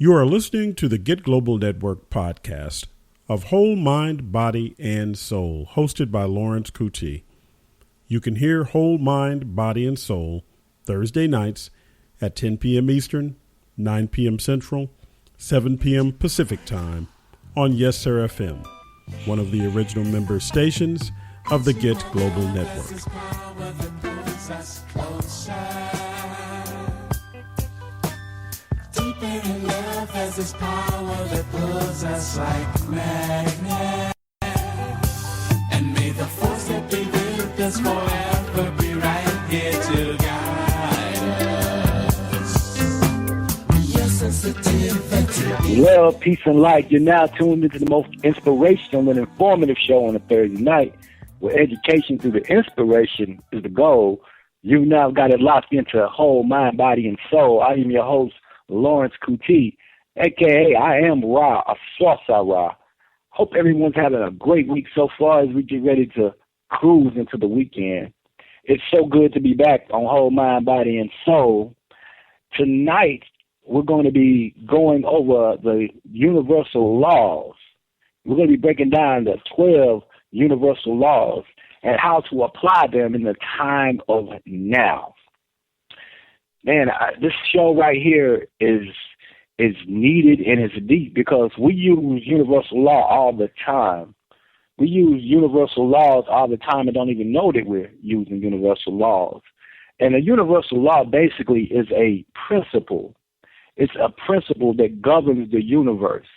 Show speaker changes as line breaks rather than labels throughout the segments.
You are listening to the Get Global Network podcast of Whole Mind, Body, and Soul, hosted by Lawrence Coutee. You can hear Whole Mind, Body, and Soul Thursday nights at 10 p.m. Eastern, 9 p.m. Central, 7 p.m. Pacific Time on Yessurr FM, one of the original member stations of the Get Global Network.
There's this power that pulls us like a magnet. And may the force that be with us forever be right here to guide us. Your sensitivity.
Well, peace and light. You're now tuned into the most inspirational and informative show on a Thursday night, where education through the inspiration is the goal. You've now got it locked into whole mind, body, and soul. I am your host, Lawrence Coutee, a.k.a. I am Ausar Sara. Hope everyone's having a great week so far as we get ready to cruise into the weekend. It's so good to be back on Whole Mind, Body, and Soul. Tonight, we're going to be going over the universal laws. We're going to be breaking down the 12 universal laws and how to apply them in the time of now. Man, this show right here is needed and it's deep because we use universal law all the time. We use universal laws all the time and don't even know that we're using universal laws. And a universal law basically is a principle. It's a principle that governs the universe.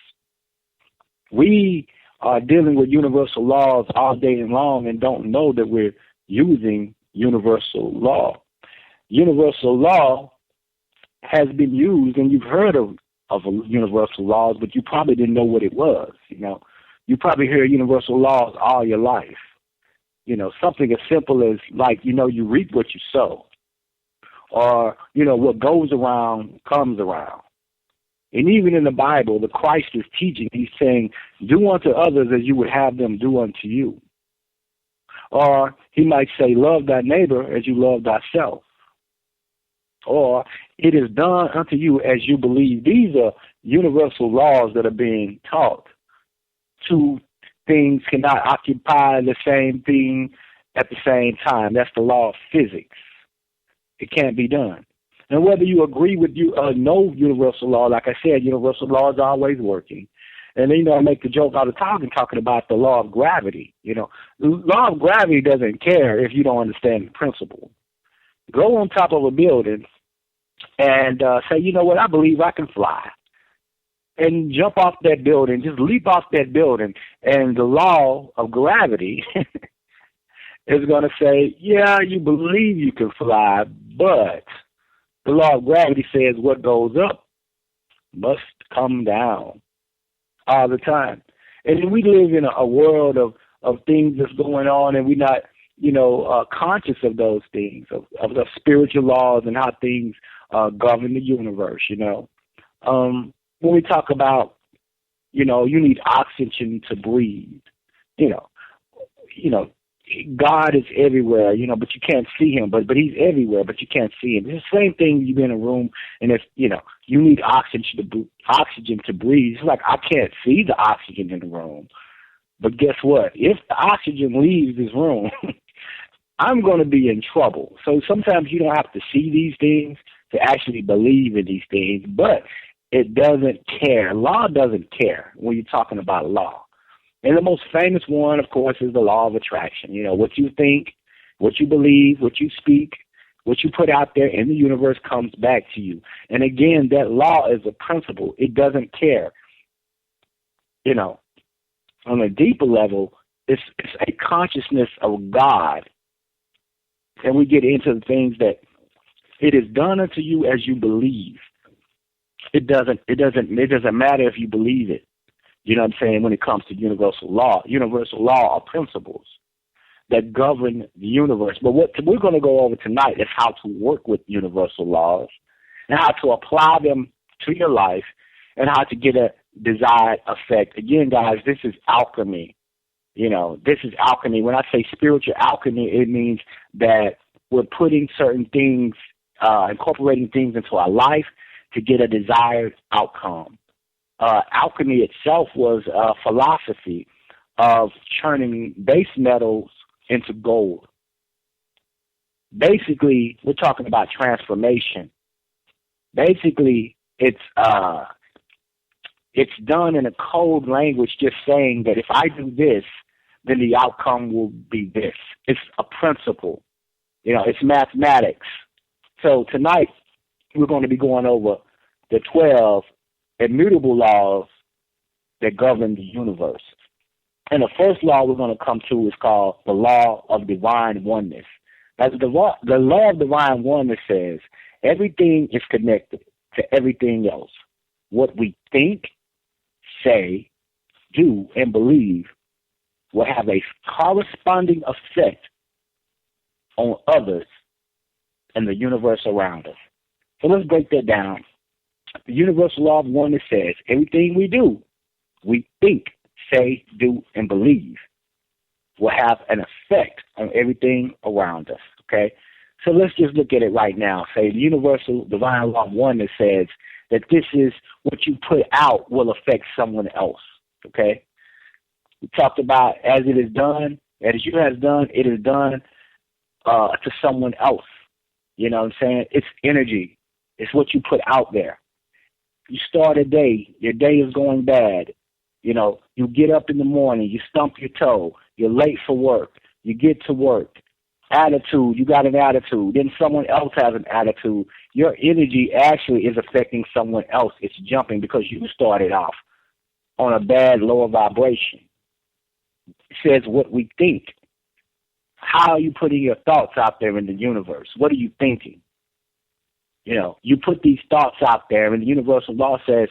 We are dealing with universal laws all day long and don't know that we're using universal law. Universal law has been used, and you've heard of universal laws, but you probably didn't know what it was. You probably heard universal laws all your life. Something as simple as you reap what you sow, or what goes around comes around. And even in the Bible, the Christ is teaching. He's saying, "Do unto others as you would have them do unto you." Or he might say, "Love thy neighbor as you love thyself." Or it is done unto you as you believe. These are universal laws that are being taught. Two things cannot occupy the same thing at the same time. That's the law of physics. It can't be done. And whether you agree with no universal law, like I said, universal law is always working. And I make the joke all the time talking about the law of gravity. The law of gravity doesn't care if you don't understand the principle. Go on top of a building and say, you know what, I believe I can fly. And jump off that building, just leap off that building. And the law of gravity is going to say, yeah, you believe you can fly, but the law of gravity says what goes up must come down all the time. And we live in a world of things that's going on, and we're not conscious of those things, of the spiritual laws and how things govern the universe, When we talk about, you need oxygen to breathe, God is everywhere, but you can't see him, but he's everywhere, but you can't see him. It's the same thing. You be in a room and if, you need oxygen to breathe. It's like, I can't see the oxygen in the room, but guess what? If the oxygen leaves this room, I'm going to be in trouble. So sometimes you don't have to see these things to actually believe in these things, but it doesn't care. Law doesn't care when you're talking about law. And the most famous one, of course, is the law of attraction. What you think, what you believe, what you speak, what you put out there in the universe comes back to you. And again, that law is a principle. It doesn't care. On a deeper level, it's a consciousness of God. And we get into the things that it is done unto you as you believe. It doesn't matter if you believe it. You know what I'm saying? When it comes to universal law are principles that govern the universe. But what we're going to go over tonight is how to work with universal laws and how to apply them to your life and how to get a desired effect. Again, guys, this is alchemy. This is alchemy. When I say spiritual alchemy, it means that we're putting certain things, incorporating things into our life to get a desired outcome. Alchemy itself was a philosophy of turning base metals into gold. Basically, we're talking about transformation. Basically, it's done in a code language, just saying that if I do this, then the outcome will be this. It's a principle. It's mathematics. So tonight, we're going to be going over the 12 immutable laws that govern the universe. And the first law we're going to come to is called the law of divine oneness. As the law of divine oneness says, everything is connected to everything else. What we think, say, do, and believe will have a corresponding effect on others and the universe around us. So let's break that down. The universal law of oneness says everything we do, we think, say, do, and believe will have an effect on everything around us, okay? So let's just look at it right now. Say the universal divine law of oneness says that this is what you put out will affect someone else, okay? We talked about as it is done, as you have done, it is done to someone else. You know what I'm saying? It's energy. It's what you put out there. You start a day, your day is going bad. You get up in the morning, you stump your toe, you're late for work, you get to work. Attitude, you got an attitude, then someone else has an attitude. Your energy actually is affecting someone else. It's jumping because you started off on a bad, lower vibration. It says what we think. How are you putting your thoughts out there in the universe? What are you thinking? You put these thoughts out there, and the universal law says,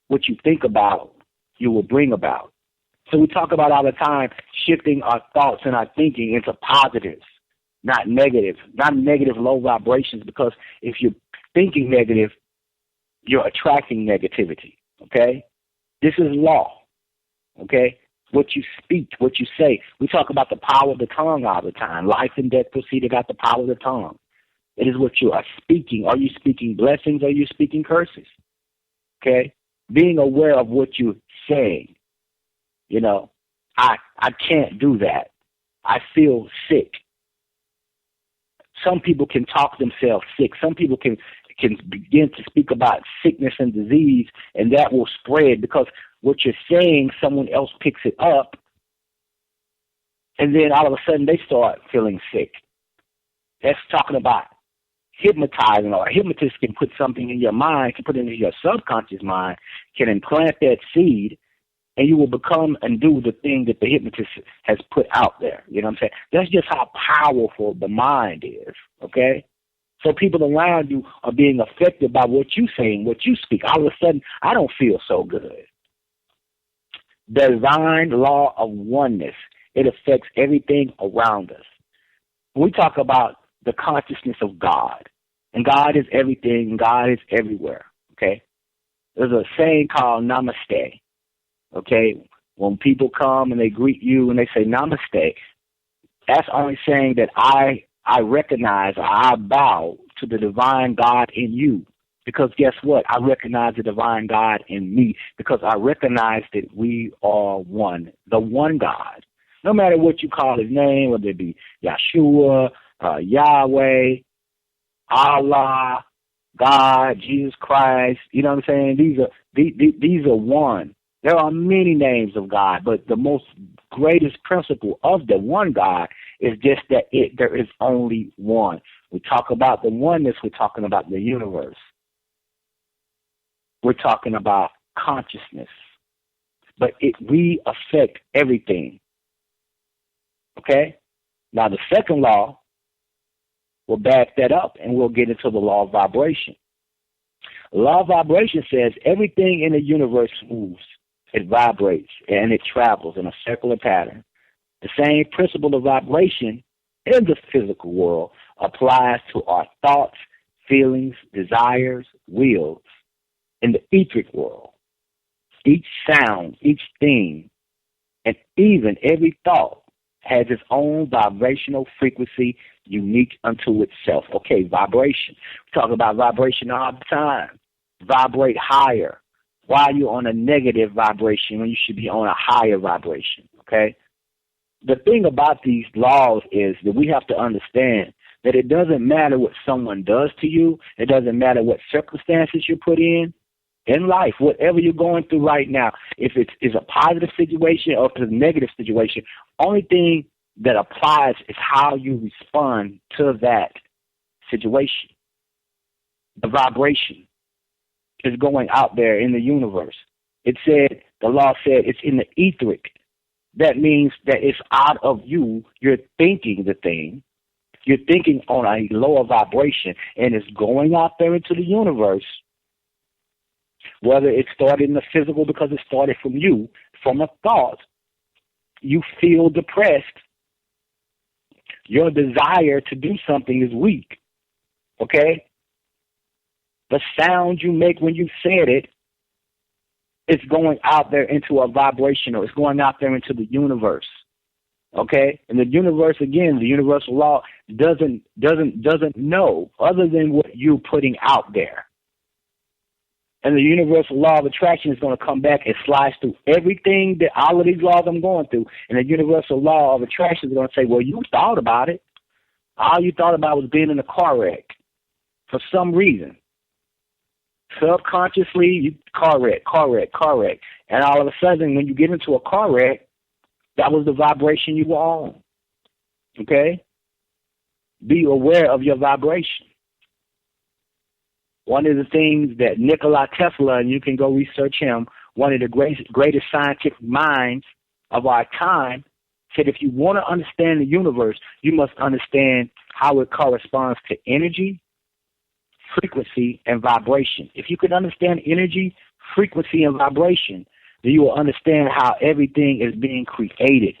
what you think about, you will bring about. So we talk about all the time shifting our thoughts and our thinking into positives, not negative low vibrations, because if you're thinking negative, you're attracting negativity, okay? This is law, okay? What you speak, what you say. We talk about the power of the tongue all the time. Life and death proceed about the power of the tongue. It is what you are speaking. Are you speaking blessings or are you speaking curses? Okay? Being aware of what you're saying. I can't do that. I feel sick. Some people can talk themselves sick. Some people can begin to speak about sickness and disease, and that will spread because what you're saying, someone else picks it up, and then all of a sudden they start feeling sick. That's talking about hypnotizing, or a hypnotist can put something in your mind, can put it into your subconscious mind, can implant that seed, and you will become and do the thing that the hypnotist has put out there. You know what I'm saying? That's just how powerful the mind is, okay? So people around you are being affected by what you say and what you speak. All of a sudden, I don't feel so good. The divine law of oneness, it affects everything around us. We talk about the consciousness of God, and God is everything, and God is everywhere, okay? There's a saying called namaste, okay? When people come and they greet you and they say namaste, that's only saying that I recognize, or I bow to the divine God in you. Because guess what? I recognize the divine God in me because I recognize that we are one, the one God. No matter what you call his name, whether it be Yessurr, Yahweh, Allah, God, Jesus Christ, you know what I'm saying? These are one. There are many names of God, but the most greatest principle of the one God is just that there is only one. We talk about the oneness, we're talking about the universe. We're talking about consciousness. But we affect everything. Okay? Now the second law will back that up, and we'll get into the law of vibration. The law of vibration says everything in the universe moves. It vibrates, and it travels in a circular pattern. The same principle of vibration in the physical world applies to our thoughts, feelings, desires, wills in the etheric world. Each sound, each thing, and even every thought has its own vibrational frequency unique unto itself. Okay, vibration. We talk about vibration all the time. vibrate higher? Why are you on a negative vibration when you should be on a higher vibration? Okay? The thing about these laws is that we have to understand that it doesn't matter what someone does to you. It doesn't matter what circumstances you put in life, whatever you're going through right now. If it is a positive situation or if it's a negative situation, only thing that applies is how you respond to that situation. The vibration is going out there in the universe. The law said it's in the etheric. That means that it's out of you. You're thinking the thing. You're thinking on a lower vibration, and it's going out there into the universe. Whether it started in the physical because it started from you, from a thought, you feel depressed. Your desire to do something is weak. Okay? The sound you make when you said it, it's going out there into a vibrational. It's going out there into the universe. Okay? And the universe, again, the universal law doesn't know other than what you're putting out there. And the universal law of attraction is going to come back and slice through everything that all of these laws I'm going through. And the universal law of attraction is going to say, well, you thought about it. All you thought about was being in a car wreck for some reason. Subconsciously, you car wreck. And all of a sudden, when you get into a car wreck, that was the vibration you were on. Okay? Be aware of your vibration. One of the things that Nikola Tesla, and you can go research him, one of the greatest scientific minds of our time, said if you want to understand the universe, you must understand how it corresponds to energy, frequency, and vibration. If you can understand energy, frequency, and vibration, then you will understand how everything is being created,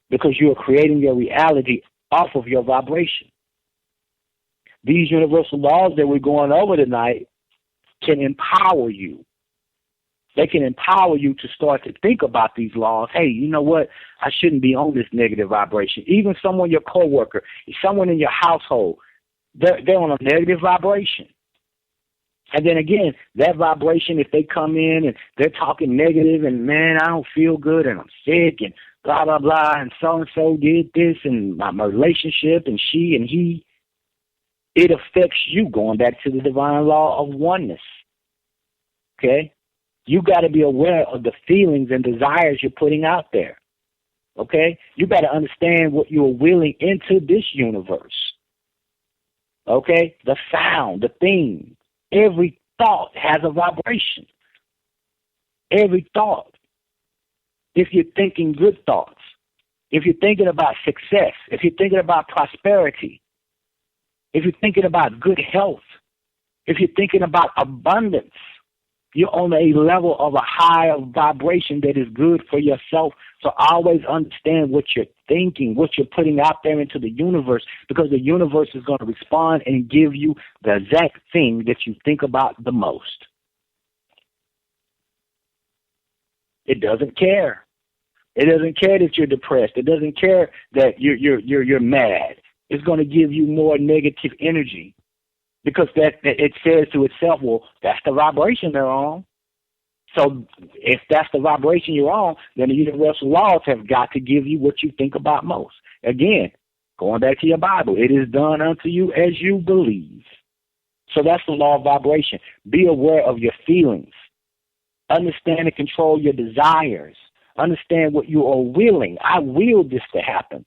because you are creating your reality off of your vibration. These universal laws that we're going over tonight can empower you. They can empower you to start to think about these laws. Hey, you know what? I shouldn't be on this negative vibration. Even someone, your coworker, someone in your household, they're on a negative vibration. And then again, that vibration, if they come in and they're talking negative and, man, I don't feel good and I'm sick and blah, blah, blah, and so did this and my relationship and she and he, it affects you, going back to the divine law of oneness. Okay? You got to be aware of the feelings and desires you're putting out there. Okay? You got to understand what you're willing into this universe. Okay? The sound, the thing. Every thought has a vibration. Every thought. If you're thinking good thoughts, if you're thinking about success, if you're thinking about prosperity, if you're thinking about good health, if you're thinking about abundance, you're on a level of a higher vibration that is good for yourself. So always understand what you're thinking, what you're putting out there into the universe, because the universe is going to respond and give you the exact thing that you think about the most. It doesn't care. It doesn't care that you're depressed. It doesn't care that you're mad. It's going to give you more negative energy, because that it says to itself, well, that's the vibration they're on. So if that's the vibration you're on, then the universal laws have got to give you what you think about most. Again, going back to your Bible, it is done unto you as you believe. So that's the law of vibration. Be aware of your feelings. Understand and control your desires. Understand what you are willing. I will this to happen.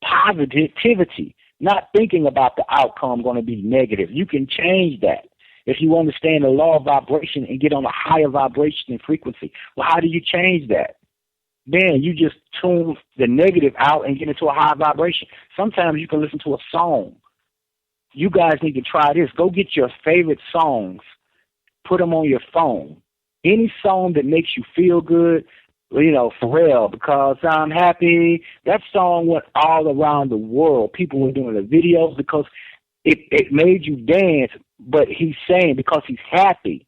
Positivity. Not thinking about the outcome going to be negative. You can change that if you understand the law of vibration and get on a higher vibration and frequency. Well, how do you change that? Then you just tune the negative out and get into a high vibration. Sometimes you can listen to a song. You guys need to try this. Go get your favorite songs. Put them on your phone. Any song that makes you feel good. You know, Pharrell, Because I'm Happy. That song went all around the world. People were doing the videos because it made you dance, but he's saying because he's happy.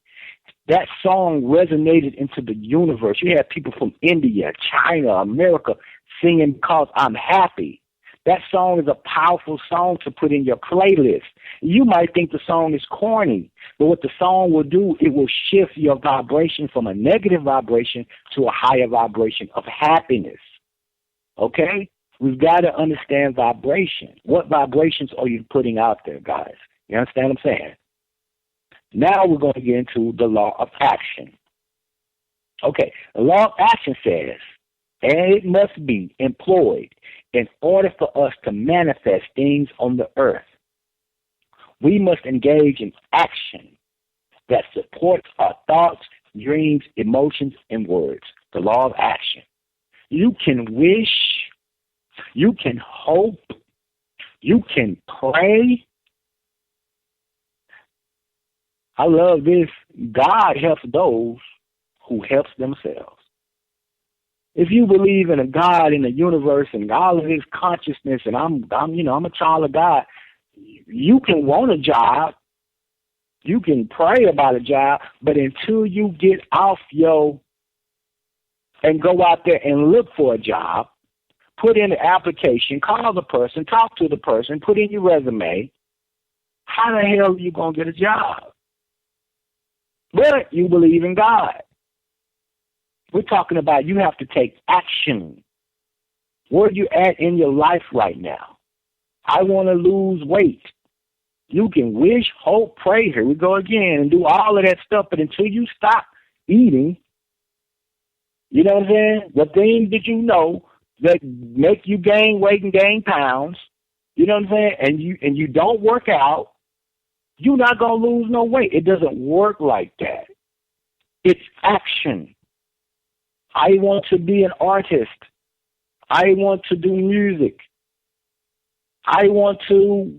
That song resonated into the universe. You had people from India, China, America singing Because I'm Happy. That song is a powerful song to put in your playlist. You might think the song is corny, but what the song will do, it will shift your vibration from a negative vibration to a higher vibration of happiness. Okay? We've got to understand vibration. What vibrations are you putting out there, guys? You understand what I'm saying? Now we're going to get into the law of action. Okay, the law of action says, and it must be employed in order for us to manifest things on the earth. We must engage in action that supports our thoughts, dreams, emotions, and words. The law of action. You can wish, you can hope, you can pray. I love this. God helps those who helps themselves. If you believe in a God in the universe and all of his consciousness, and I'm a child of God, you can want a job, you can pray about a job, but until you get off and go out there and look for a job, put in the application, call the person, talk to the person, put in your resume, how the hell are you going to get a job? But you believe in God. We're talking about you have to take action. Where are you at in your life right now? I want to lose weight. You can wish, hope, pray. Here we go again and do all of that stuff. But until you stop eating, you know what I'm saying? The things that you know that make you gain weight and gain pounds, you know what I'm saying? And you don't work out, you're not going to lose no weight. It doesn't work like that. It's action. I want to be an artist. I want to do music. I want to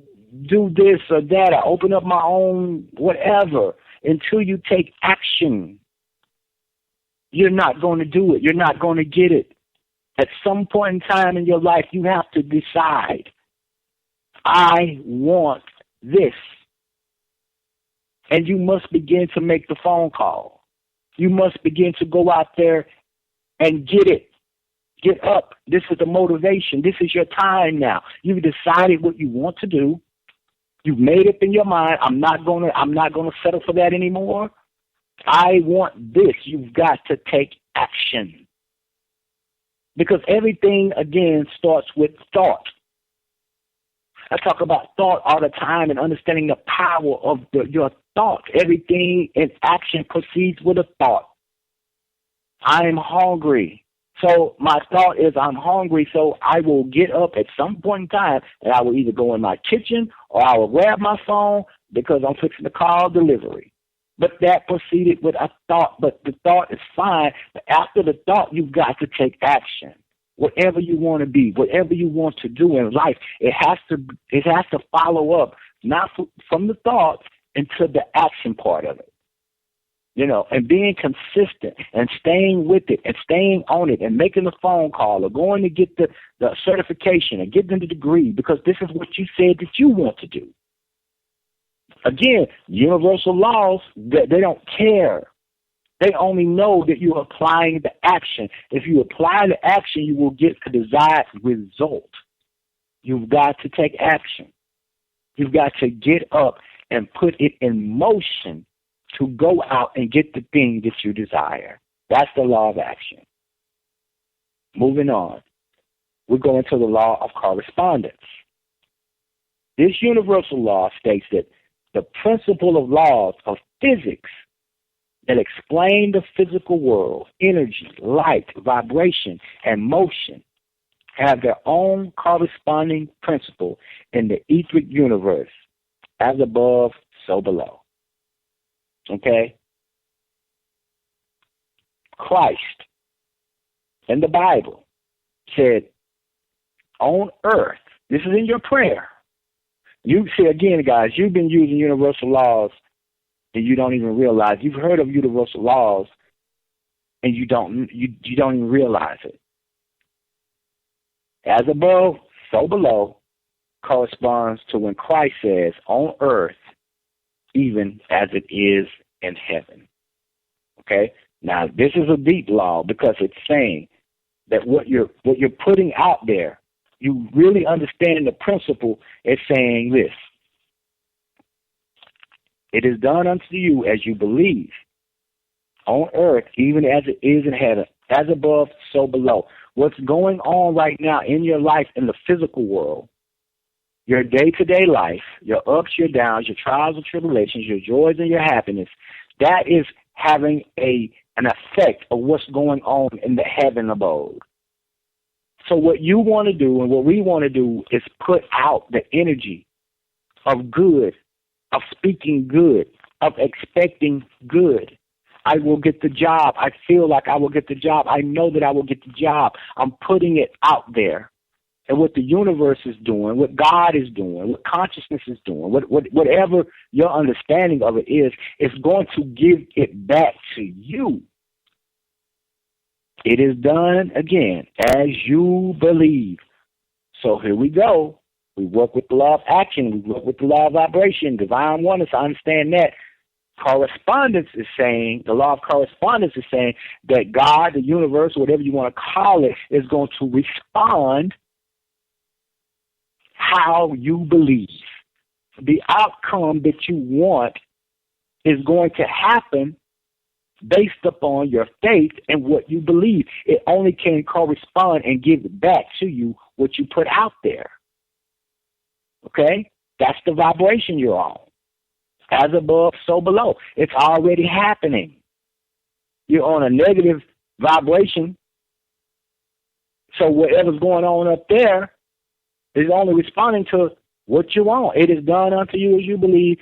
do this or that. I open up my own whatever. Until you take action, you're not going to do it. You're not going to get it. At some point in time in your life, you have to decide, I want this. And you must begin to make the phone call. You must begin to go out there and get it. Get up. This is the motivation. This is your time now. You've decided what you want to do. You've made up in your mind. I'm not gonna settle for that anymore. I want this. You've got to take action. Because everything again starts with thought. I talk about thought all the time and understanding the power of your thought. Everything in action proceeds with a thought. I am hungry. So my thought is I'm hungry, so I will get up at some point in time and I will either go in my kitchen or I will grab my phone because I'm fixing to call delivery. But that proceeded with a thought. But the thought is fine. But after the thought, you've got to take action. Whatever you want to be, whatever you want to do in life, it has to follow up, not from the thought into the action part of it. You know, and being consistent and staying with it and staying on it and making the phone call or going to get the certification and getting the degree because this is what you said that you want to do. Again, universal laws, they don't care. They only know that you're applying the action. If you apply the action, you will get the desired result. You've got to take action. You've got to get up and put it in motion to go out and get the thing that you desire. That's the law of action. Moving on, we're going to the law of correspondence. This universal law states that the principle of laws of physics that explain the physical world, energy, light, vibration, and motion, have their own corresponding principle in the etheric universe, as above, so below. Okay? Christ in the Bible said, on earth, this is in your prayer. You see, again, guys, you've been using universal laws and you don't even realize. You've heard of universal laws and you don't even realize it. As above, so below corresponds to when Christ says, on earth, even as it is in heaven. Okay? Now, this is a deep law because it's saying that what you're putting out there you really understand the principle, it's saying this. It is done unto you as you believe on earth, even as it is in heaven, as above, so below. What's going on right now in your life in the physical world, your day-to-day life, your ups, your downs, your trials and tribulations, your joys and your happiness, that is having an effect of what's going on in the heaven abode. So what you want to do and what we want to do is put out the energy of good, of speaking good, of expecting good. I will get the job. I feel like I will get the job. I know that I will get the job. I'm putting it out there. And what the universe is doing, what God is doing, what consciousness is doing, whatever your understanding of it is, it's going to give it back to you. It is done, again, as you believe. So here we go. We work with the law of action. We work with the law of vibration, divine oneness. I understand that. Correspondence is saying, the law of correspondence is saying that God, the universe, whatever you want to call it, is going to respond how you believe. The outcome that you want is going to happen based upon your faith and what you believe. It only can correspond and give back to you what you put out there. Okay? That's the vibration you're on. As above, so below. It's already happening. You're on a negative vibration. So whatever's going on up there is only responding to what you want. It is done unto you as you believe,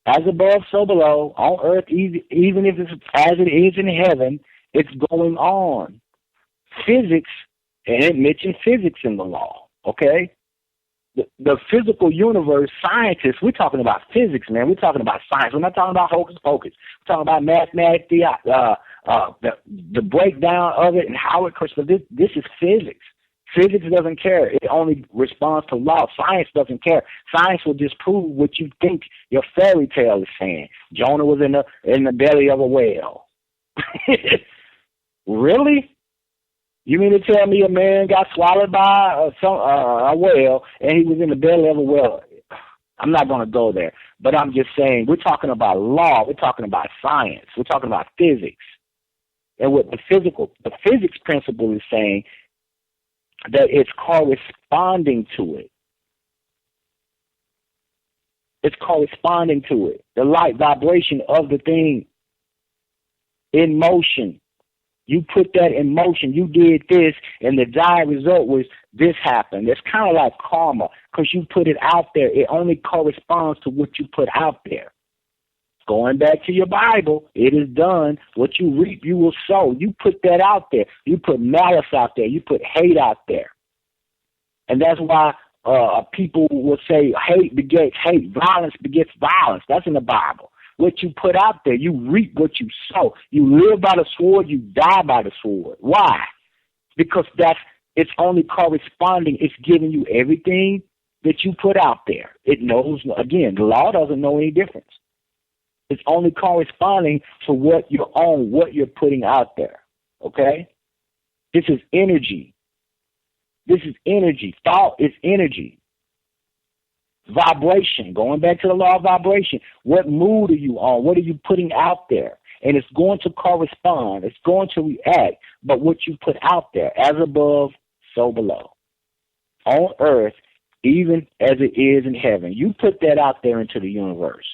as above, so below, on earth, even if it's as it is in heaven, it's going on. Physics, and it mentioned physics in the law, okay? The physical universe, scientists, we're talking about physics, man. We're talking about science. We're not talking about hocus pocus. We're talking about mathematics, the breakdown of it and how it corresponds. This is physics. Physics doesn't care. It only responds to law. Science doesn't care. Science will disprove what you think your fairy tale is saying. Jonah was in the belly of a whale. Really? You mean to tell me a man got swallowed by a whale and he was in the belly of a whale? I'm not going to go there. But I'm just saying, we're talking about law. We're talking about science. We're talking about physics. And what the physics principle is saying, that it's corresponding to it. It's corresponding to it. The light vibration of the thing in motion. You put that in motion. You did this, and the desired result was this happened. It's kind of like karma because you put it out there. It only corresponds to what you put out there. Going back to your Bible, it is done. What you reap, you will sow. You put that out there. You put malice out there. You put hate out there. And that's why people will say hate begets hate. Violence begets violence. That's in the Bible. What you put out there, you reap what you sow. You live by the sword, you die by the sword. Why? Because it's only corresponding. It's giving you everything that you put out there. It knows, again, the law doesn't know any difference. It's only corresponding to what you're on, what you're putting out there. Okay? This is energy. This is energy. Thought is energy. Vibration. Going back to the law of vibration. What mood are you on? What are you putting out there? And it's going to correspond. It's going to react. But what you put out there, as above, so below. On earth, even as it is in heaven. You put that out there into the universe.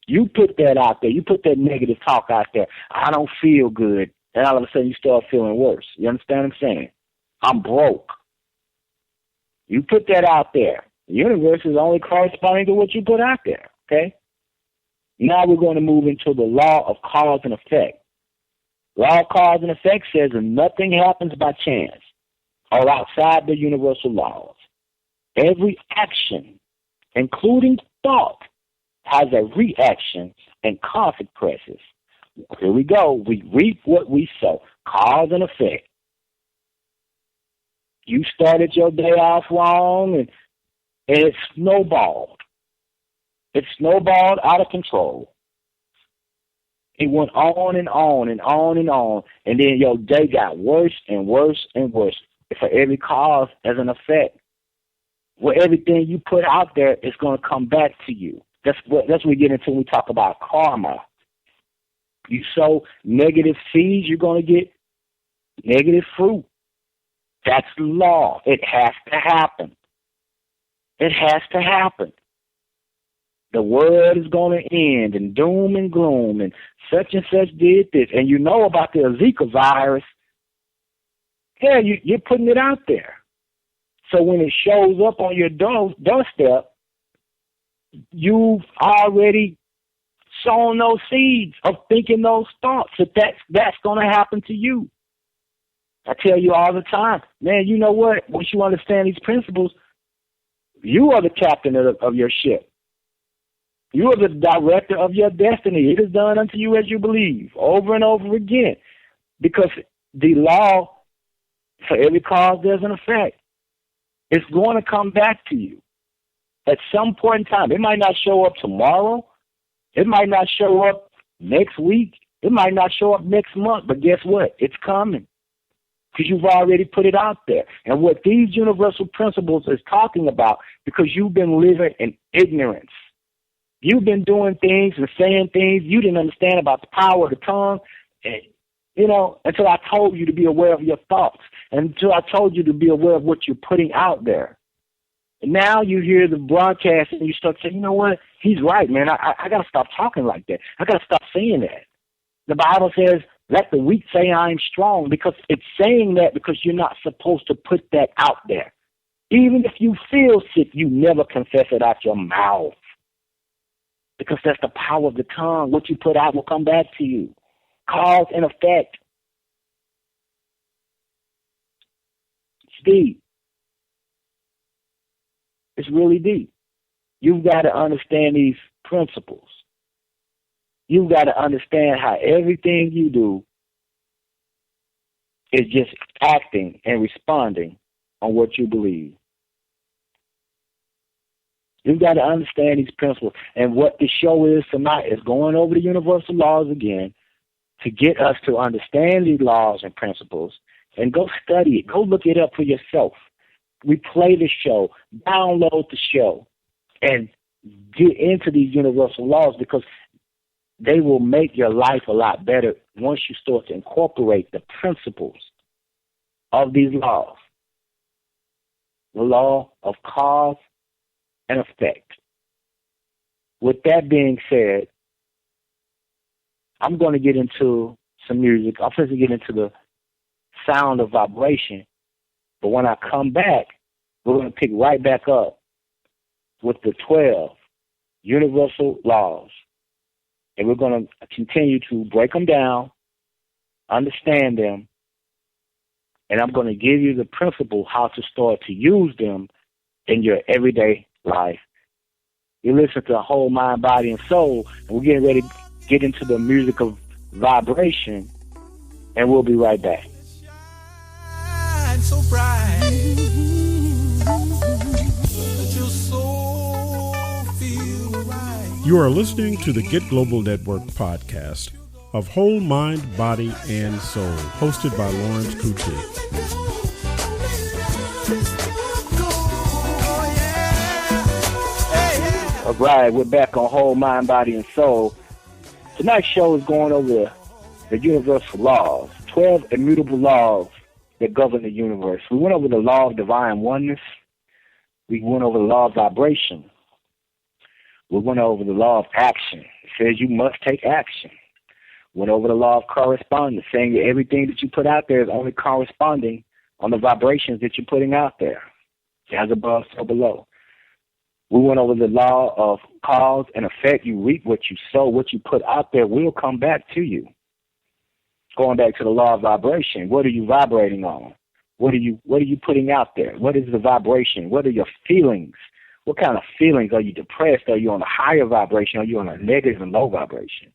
You put that out there. You put that negative talk out there. I don't feel good. And all of a sudden you start feeling worse. You understand what I'm saying? I'm broke. You put that out there. The universe is only corresponding to what you put out there. Okay? Now we're going to move into the law of cause and effect. Law of cause and effect says that nothing happens by chance or outside the universal laws. Every action, including thought, has a reaction and consequences. Here we go. We reap what we sow. Cause and effect. You started your day off wrong and it snowballed. It snowballed out of control. It went on and on and on and on. And then your day got worse and worse and worse. For every cause, there's an effect. Well, everything you put out there is going to come back to you. That's what we get into when we talk about karma. You sow negative seeds, you're going to get negative fruit. That's the law. It has to happen. It has to happen. The world is going to end in doom and gloom, and such did this. And you know about the Zika virus. Yeah, you're putting it out there. So when it shows up on your doorstep, you've already sown those seeds of thinking those thoughts that's going to happen to you. I tell you all the time, man, you know what? Once you understand these principles, you are the captain of your ship. You are the director of your destiny. It is done unto you as you believe, over and over again. Because the law, for every cause, there's an effect. It's going to come back to you at some point in time. It might not show up tomorrow. It might not show up next week. It might not show up next month. But guess what? It's coming because you've already put it out there. And what these universal principles is talking about, because you've been living in ignorance. You've been doing things and saying things you didn't understand about the power of the tongue, and, until I told you to be aware of your thoughts, and until I told you to be aware of what you're putting out there. And now you hear the broadcast and you start saying, you know what, he's right, man. I got to stop talking like that. I got to stop saying that. The Bible says, let the weak say I'm strong, because it's saying that because you're not supposed to put that out there. Even if you feel sick, you never confess it out your mouth. Because that's the power of the tongue. What you put out will come back to you. Cause and effect. It's deep. It's really deep. You've got to understand these principles. You've got to understand how everything you do is just acting and responding on what you believe. You've got to understand these principles. And what the show is tonight is going over the universal laws again to get us to understand these laws and principles and go study it. Go look it up for yourself. Replay the show. Download the show. And get into these universal laws, because they will make your life a lot better once you start to incorporate the principles of these laws. The law of cause and effect. With that being said, I'm going to get into some music. I'm supposed to get into the sound of vibration. But when I come back, we're going to pick right back up with the 12 universal laws. And we're going to continue to break them down, understand them, and I'm going to give you the principle how to start to use them in your everyday life. You listen to Whole Mind, Body, and Soul, and we're getting ready to get into the music of vibration, and we'll be right back.
Shine so bright that your soul feel right.
You are listening to the Get Global Network podcast of Whole Mind, Body, and Soul, hosted by Lawrence Coutee.
All right, we're back on Whole Mind, Body, and Soul. Tonight's show is going over the universal laws, 12 immutable laws that govern the universe. We went over the law of divine oneness. We went over the law of vibration. We went over the law of action. It says you must take action. Went over the law of correspondence, saying that everything that you put out there is only corresponding on the vibrations that you're putting out there. As above, so below. We went over the law of cause and effect. You reap what you sow. What you put out there will come back to you. Going back to the law of vibration, what are you vibrating on? What are you putting out there? What is the vibration? What are your feelings? What kind of feelings? Are you depressed? Are you on a higher vibration? Are you on a negative and low vibration?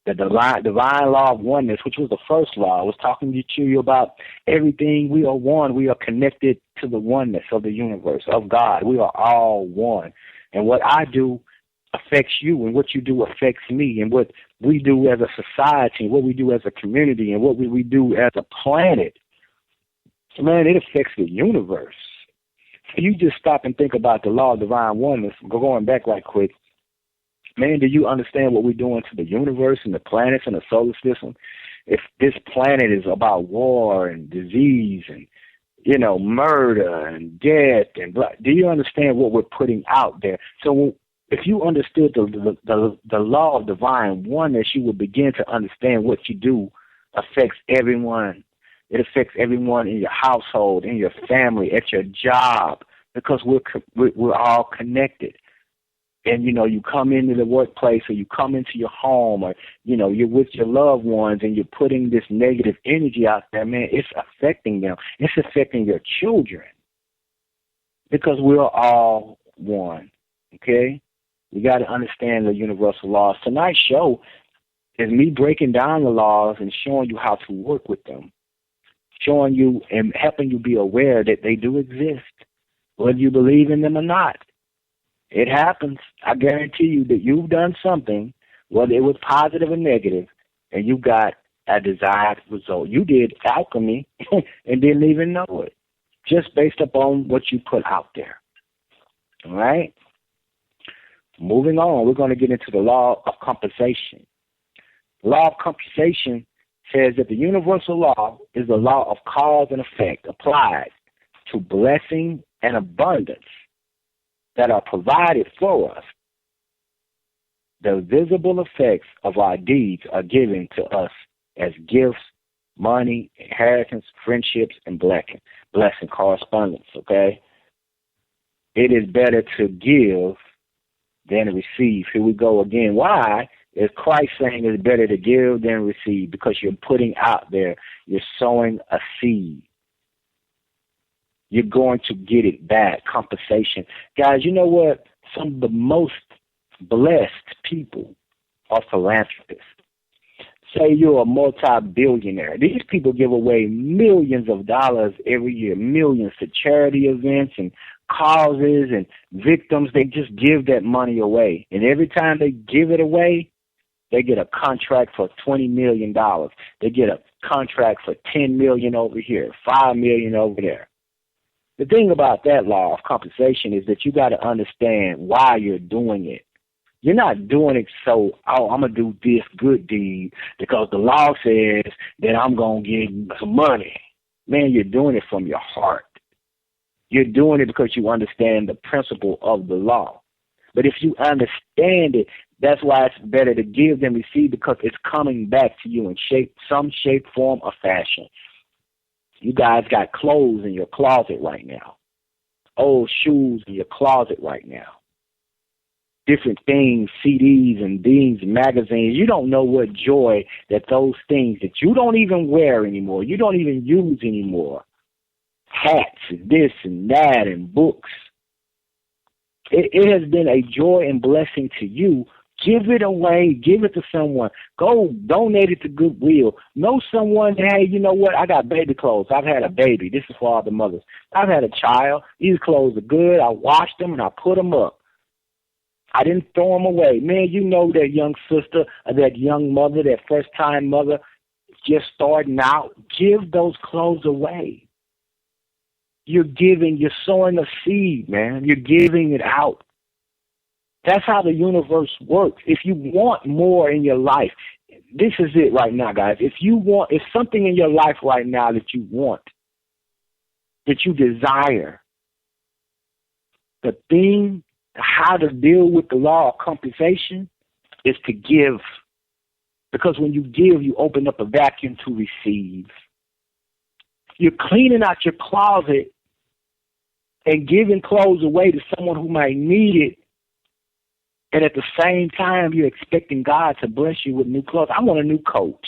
The divine law of oneness, which was the first law, was talking to you about everything. We are one. We are connected to the oneness of the universe, of God. We are all one. And what I do affects you, and what you do affects me, and what we do as a society, and what we do as a community, and what we do as a planet Man, it affects the universe. So you just stop and think about the law of divine oneness, going back right quick. Man, do you understand what we're doing to the universe and the planets and the solar system? If this planet is about war and disease and, murder and death and do you understand what we're putting out there? So if you understood the law of divine oneness, you would begin to understand what you do affects everyone. It affects everyone in your household, in your family, at your job, because we're all connected. And, you come into the workplace or you come into your home or, you're with your loved ones and you're putting this negative energy out there, man, it's affecting them. It's affecting your children because we're all one, okay? We got to understand the universal laws. Tonight's show is me breaking down the laws and showing you how to work with them, showing you and helping you be aware that they do exist, whether you believe in them or not. It happens. I guarantee you that you've done something, whether it was positive or negative, and you got a desired result. You did alchemy and didn't even know it, just based upon what you put out there. All right? Moving on, we're going to get into the law of compensation. The law of compensation says that the universal law is the law of cause and effect applied to blessing and abundance that are provided for us. The visible effects of our deeds are given to us as gifts, money, inheritance, friendships, and blessing correspondence, okay? It is better to give than receive. Here we go again. Why? Is Christ saying it's better to give than receive? Because you're putting out there, you're sowing a seed. You're going to get it back, compensation. Guys, you know what? Some of the most blessed people are philanthropists. Say you're a multi-billionaire. These people give away millions of dollars every year, millions to charity events and causes and victims. They just give that money away. And every time they give it away, they get a contract for $20 million. They get a contract for $10 million over here, $5 million over there. The thing about that law of compensation is that you got to understand why you're doing it. You're not doing it so, I'm going to do this good deed because the law says that I'm going to get some money. Man, you're doing it from your heart. You're doing it because you understand the principle of the law. But if you understand it, that's why it's better to give than receive, because it's coming back to you in some shape, form, or fashion. You guys got clothes in your closet right now, old shoes in your closet right now, different things, CDs and things, magazines. You don't know what joy that those things that you don't even wear anymore, you don't even use anymore, hats and this and that and books. It has been a joy and blessing to you. Give it away. Give it to someone. Go donate it to Goodwill. Know someone, hey, you know what? I got baby clothes. I've had a baby. This is for all the mothers. I've had a child. These clothes are good. I washed them and I put them up. I didn't throw them away. Man, you know that young sister, or that young mother, that first-time mother just starting out. Give those clothes away. You're sowing a seed, man. You're giving it out. That's how the universe works. If you want more in your life, this is it right now, guys. If something in your life right now that you want, that you desire, the thing, how to deal with the law of compensation is to give. Because when you give, you open up a vacuum to receive. You're cleaning out your closet and giving clothes away to someone who might need it. And at the same time, you're expecting God to bless you with new clothes. I want a new coat.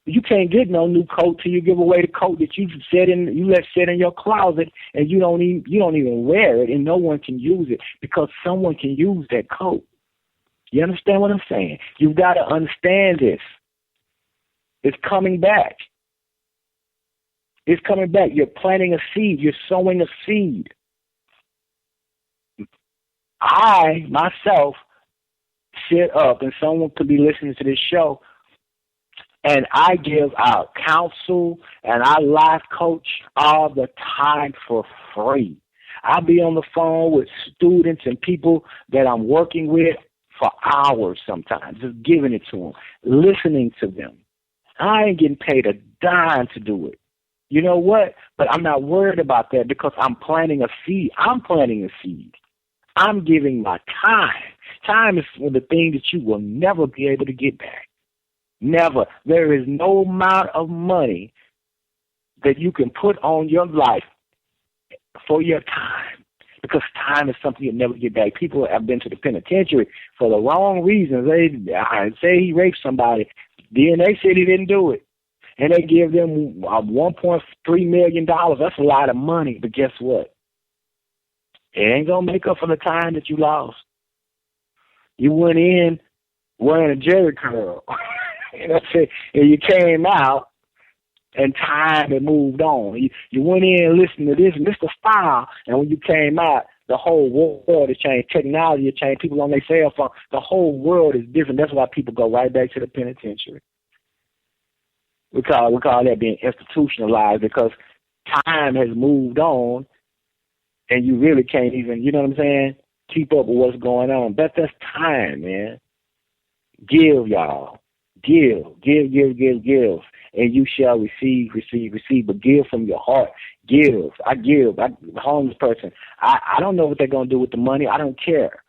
You can't get no new coat till you give away the coat that you let sit in your closet, and you don't even wear it, and no one can use it because someone can use that coat. You understand what I'm saying? You've got to understand this. It's coming back. It's coming back. You're planting a seed. You're sowing a seed. I, myself, sit up, and someone could be listening to this show. And I give out counsel and I life coach all the time for free. I'll be on the phone with students and people that I'm working with for hours sometimes, just giving it to them, listening to them. I ain't getting paid a dime to do it. You know what? But I'm not worried about that because I'm planting a seed. I'm planting a seed. I'm giving my time. Time is one of the things that you will never be able to get back. Never. There is no amount of money that you can put on your life for your time, because time is something you'll never get back. People have been to the penitentiary for the wrong reasons. They say he raped somebody. DNA said he didn't do it. And they give them $1.3 million. That's a lot of money. But guess what? It ain't going to make up for the time that you lost. You went in wearing a jerry curl. You know what I'm saying? And you came out, and time had moved on. You went in and listened to this, Mr. Style, and when you came out, the whole world has changed. Technology has changed. People on their cell phone. The whole world is different. That's why people go right back to the penitentiary. We call that being institutionalized, because time has moved on, and you really can't even, you know what I'm saying, keep up with what's going on. That's time, man. Give, y'all. Give, and you shall receive. But give from your heart. Give. I give. I'm a homeless person. I don't know what they're going to do with the money. I don't care.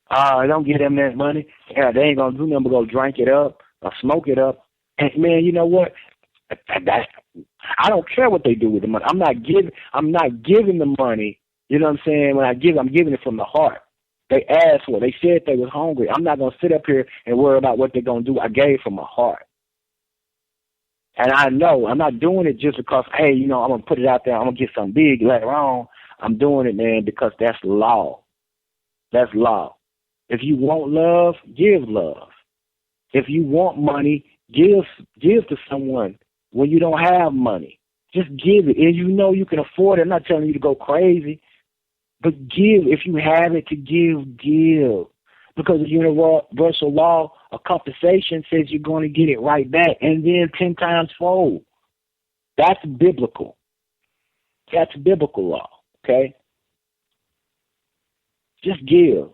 I don't give them that money. Yeah, they ain't going to do nothing but go drink it up or smoke it up. And, man, you know what? I don't care what they do with the money. I'm not giving the money. You know what I'm saying? When I give, I'm giving it from the heart. They asked for it. They said they was hungry. I'm not going to sit up here and worry about what they're going to do. I gave from my heart. And I know I'm not doing it just because, hey, you know, I'm going to put it out there. I'm going to get something big later on. I'm doing it, man, because that's law. That's law. If you want love, give love. If you want money, give to someone when you don't have money. Just give it. And you know you can afford it. I'm not telling you to go crazy. But give. If you have it to give. Because the universal law of compensation says you're going to get it right back, and then 10 times fold. That's biblical. That's biblical law, okay? Just give.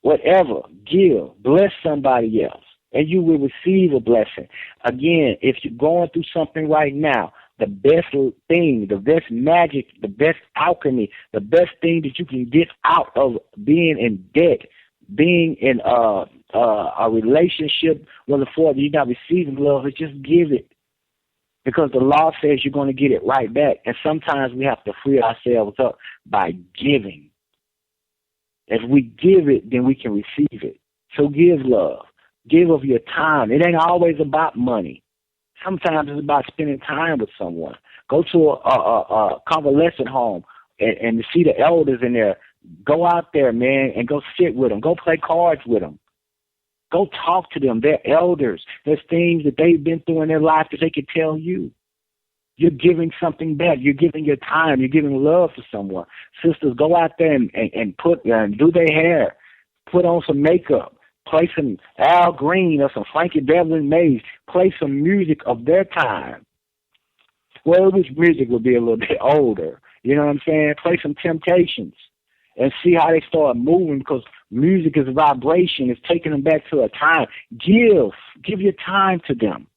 Whatever, give. Bless somebody else, and you will receive a blessing. Again, if you're going through something right now, the best thing, the best magic, the best alchemy, the best thing that you can get out of being in debt, being in a relationship where you're not receiving love, is just give it. Because the law says you're going to get it right back. And sometimes we have to free ourselves up by giving. If we give it, then we can receive it. So give love. Give of your time. It ain't always about money. Sometimes it's about spending time with someone. Go to a convalescent home and see the elders in there. Go out there, man, and go sit with them. Go play cards with them. Go talk to them. They're elders. There's things that they've been through in their life that they could tell you. You're giving something back. You're giving your time. You're giving love to someone. Sisters, go out there and do their hair. Put on some makeup. Play some Al Green or some Frankie Beverly Mays. Play some music of their time. Well, which music would be a little bit older. You know what I'm saying? Play some Temptations and see how they start moving, because music is a vibration. It's taking them back to a time. Give your time to them.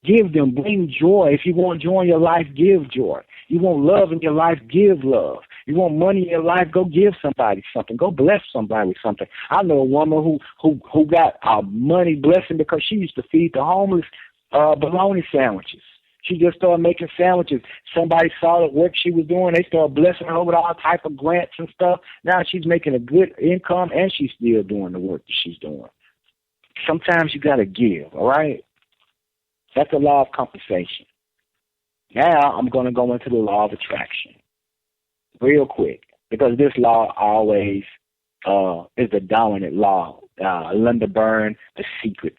Give them. Bring joy. If you want joy in your life, give joy. You want love in your life, give love. You want money in your life, go give somebody something. Go bless somebody with something. I know a woman who got a money blessing because she used to feed the homeless bologna sandwiches. She just started making sandwiches. Somebody saw the work she was doing. They started blessing her with all type of grants and stuff. Now she's making a good income, and she's still doing the work that she's doing. Sometimes you got to give, all right? That's the law of compensation. Now I'm going to go into the law of attraction real quick, because this law always is the dominant law. Linda Byrne, the secret.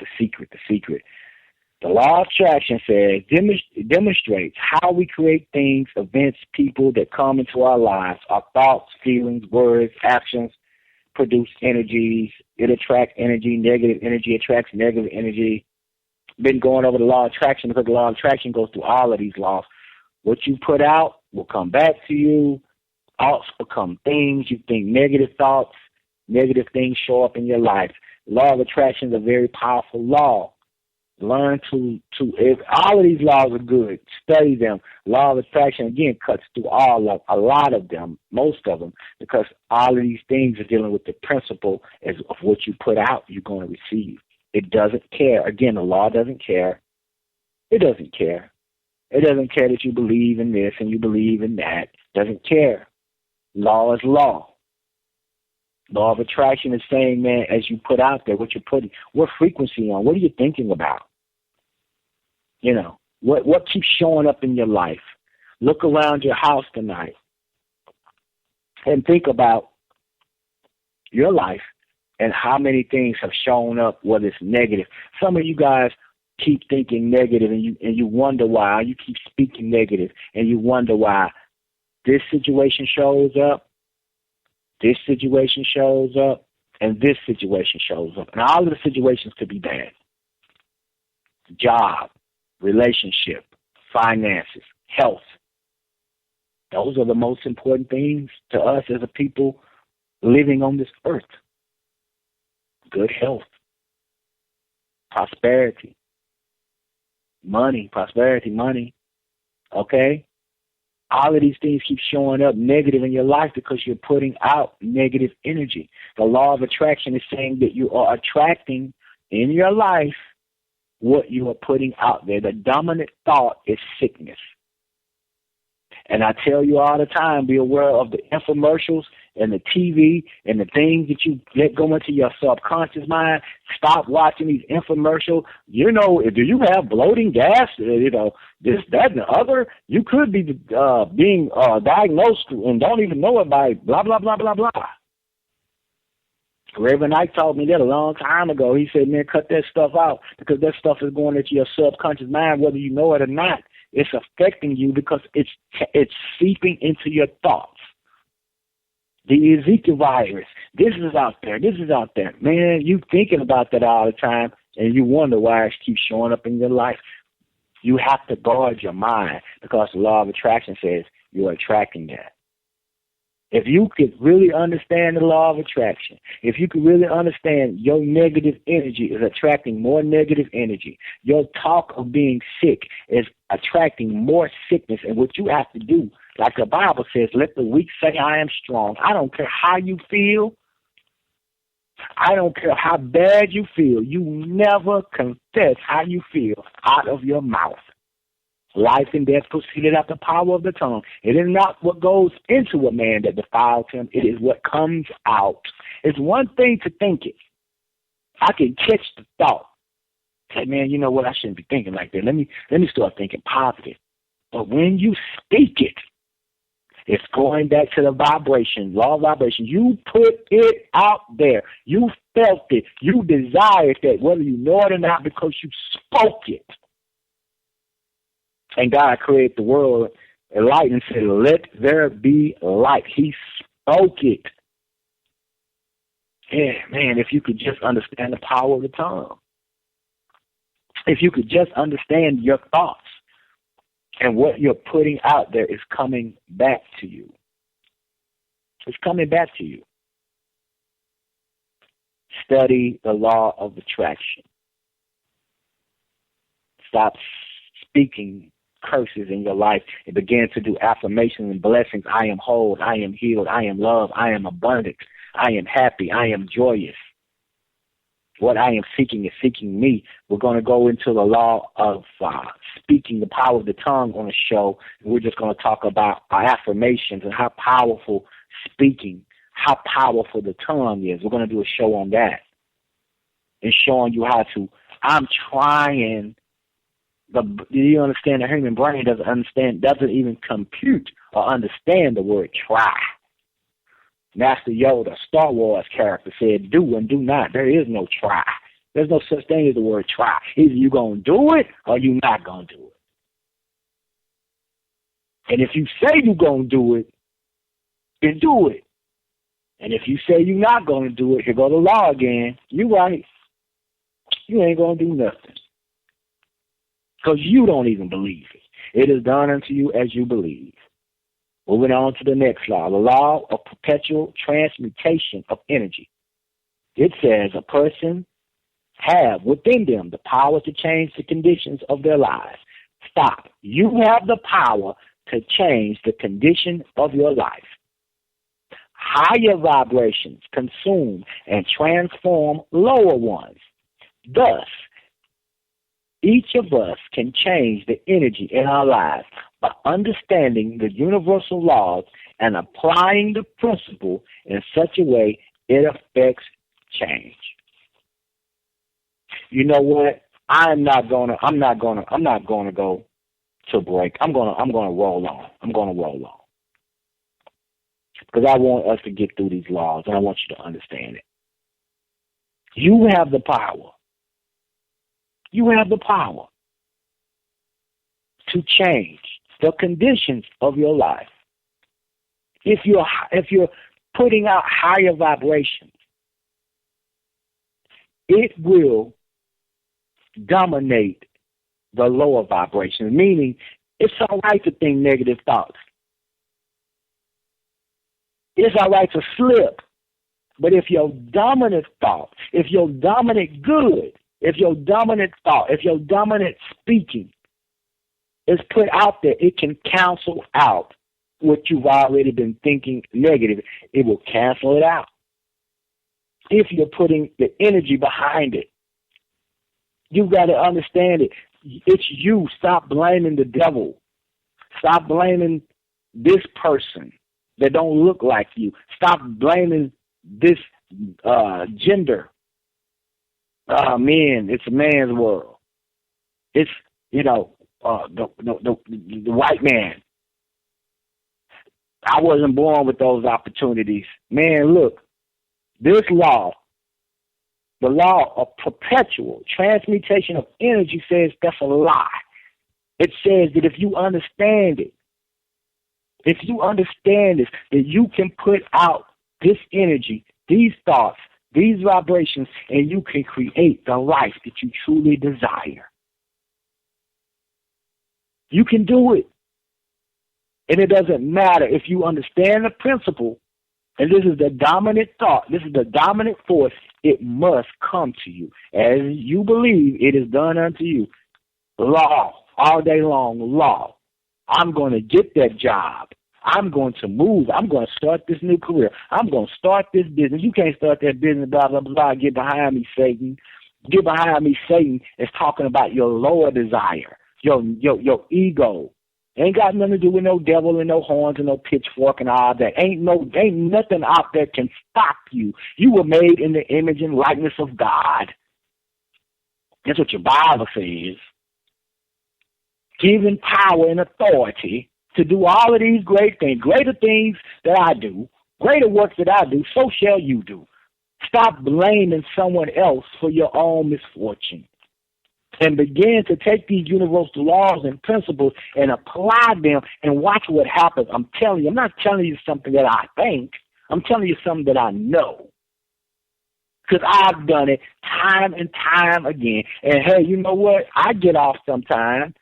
The law of attraction says, demonstrates how we create things, events, people that come into our lives. Our thoughts, feelings, words, actions produce energies. It attracts energy. Negative energy attracts negative energy. been going over the law of attraction because the law of attraction goes through all of these laws. What you put out will come back to you. Thoughts become things. You think negative thoughts, negative things show up in your life. The law of attraction is a very powerful law. Learn if all of these laws are good, study them. Law of attraction, again, cuts through a lot of them, most of them, because all of these things are dealing with the principle of what you put out, you're going to receive. It doesn't care. Again, the law doesn't care. It doesn't care. It doesn't care that you believe in this and you believe in that. It doesn't care. Law is law. Law of attraction is saying, man, as you put out there, what you're putting, what frequency on, what are you thinking about? You know, what keeps showing up in your life? Look around your house tonight and think about your life and how many things have shown up, whether it's negative. Some of you guys keep thinking negative and you wonder why. You keep speaking negative and you wonder why. This situation shows up, this situation shows up, and this situation shows up. And all of the situations could be bad. Job, relationship, finances, health. Those are the most important things to us as a people living on this earth. Good health, prosperity, money, okay? All of these things keep showing up negative in your life because you're putting out negative energy. The law of attraction is saying that you are attracting in your life what you are putting out there. The dominant thought is sickness. And I tell you all the time, be aware of the infomercials and the TV and the things that you let go into your subconscious mind. Stop watching these infomercials. You know, do you have bloating, gas, this, that, and the other? You could be being diagnosed and don't even know it by blah, blah, blah, blah, blah. Reverend Knight taught me that a long time ago. He said, man, cut that stuff out because that stuff is going into your subconscious mind, whether you know it or not. It's affecting you because it's seeping into your thoughts. The Ezekiel virus, this is out there. Man, you thinking about that all the time, and you wonder why it keeps showing up in your life. You have to guard your mind because the law of attraction says you're attracting that. If you could really understand the law of attraction, if you could really understand your negative energy is attracting more negative energy, your talk of being sick is attracting more sickness. And what you have to do, like the Bible says, let the weak say I am strong. I don't care how you feel. I don't care how bad you feel. You never confess how you feel out of your mouth. Life and death proceeded out the power of the tongue. It is not what goes into a man that defiles him. It is what comes out. It's one thing to think it. I can catch the thought. Say, man, you know what? I shouldn't be thinking like that. Let me start thinking positive. But when you speak it, it's going back to the vibration, law of vibration. You put it out there. You felt it. You desired that, whether you know it or not, because you spoke it. And God created the world, enlighten, and said, let there be light. He spoke it. Yeah, man, if you could just understand the power of the tongue. If you could just understand your thoughts and what you're putting out there is coming back to you. It's coming back to you. Study the law of attraction. Stop speaking curses in your life and begin to do affirmations and blessings. I am whole. I am healed. I am loved. I am abundant. I am happy. I am joyous. What I am seeking is seeking me. We're going to go into the law of speaking, the power of the tongue on the show. We're just going to talk about our affirmations and how powerful speaking, how powerful the tongue is. We're going to do a show on that and showing you how to. I'm trying. Do you understand? The human brain doesn't even compute or understand the word try. Master Yoda, Star Wars character, said, do and do not. There is no try. There's no such thing as the word try. Either you're going to do it or you're not going to do it. And if you say you're going to do it, then do it. And if you say you're not going to do it, here go the law again. You're right. You ain't going to do nothing. because you don't even believe it. It is done unto you as you believe. Moving on to the next law, the law of perpetual transmutation of energy. It says a person have within them the power to change the conditions of their lives. Stop. You have the power to change the condition of your life. Higher vibrations consume and transform lower ones. Thus, each of us can change the energy in our lives by understanding the universal laws and applying the principle in such a way it affects change. You know what? I'm not gonna go to break. I'm gonna roll on. Because I want us to get through these laws, and I want you to understand it. You have the power. You have the power to change the conditions of your life. If you're putting out higher vibrations, it will dominate the lower vibrations, meaning it's all right to think negative thoughts. It's all right to slip. But if your dominant thought, if your dominant good, if your dominant thought, if your dominant speaking is put out there, it can cancel out what you've already been thinking negative. It will cancel it out. If you're putting the energy behind it, you've got to understand it. It's you. Stop blaming the devil. Stop blaming this person that don't look like you. Stop blaming this gender. Men, it's a man's world. It's, the white man. I wasn't born with those opportunities. Man, look, this law, the law of perpetual transmutation of energy, says that's a lie. It says that if you understand it, that you can put out this energy, these thoughts, these vibrations, and you can create the life that you truly desire. You can do it. And it doesn't matter if you understand the principle, and this is the dominant thought, this is the dominant force, it must come to you. As you believe, it is done unto you. Law, all day long, law. I'm going to get that job. I'm going to move. I'm going to start this new career. I'm going to start this business. You can't start that business, blah, blah, blah. Get behind me, Satan. Get behind me, Satan. Is talking about your lower desire, your ego. Ain't got nothing to do with no devil and no horns and no pitchfork and all that. Ain't nothing out there can stop you. You were made in the image and likeness of God. That's what your Bible says. Given power and authority to do all of these great things, greater things that I do, greater works that I do, so shall you do. Stop blaming someone else for your own misfortune. And begin to take these universal laws and principles and apply them and watch what happens. I'm telling you, I'm not telling you something that I think. I'm telling you something that I know. Because I've done it time and time again. And hey, you know what? I get off sometimes.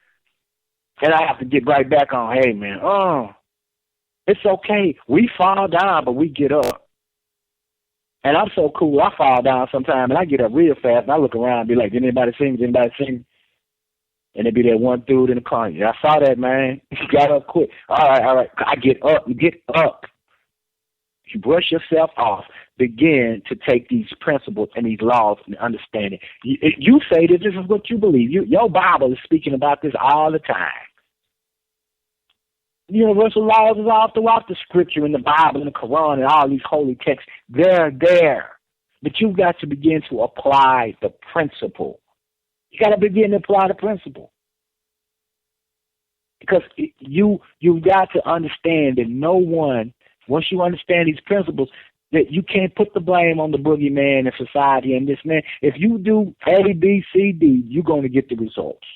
And I have to get right back on, hey, man, it's okay. We fall down, but we get up. And I'm so cool, I fall down sometimes, and I get up real fast, and I look around and be like, did anybody see me? And there be that one dude in the car. Yeah, I saw that, man. He got up quick. All right. I get up. You get up. You brush yourself off. Begin to take these principles and these laws and understand it. You say that this is what you believe. Your Bible is speaking about this all the time. Universal laws is all throughout the scripture in the Bible and the Quran and all these holy texts. They're there. But you've got to begin to apply the principle. You got to begin to apply the principle. Because you've got to understand that no one, once you understand these principles, that you can't put the blame on the boogeyman in society and this man. If you do A, B, C, D, you're going to get the results.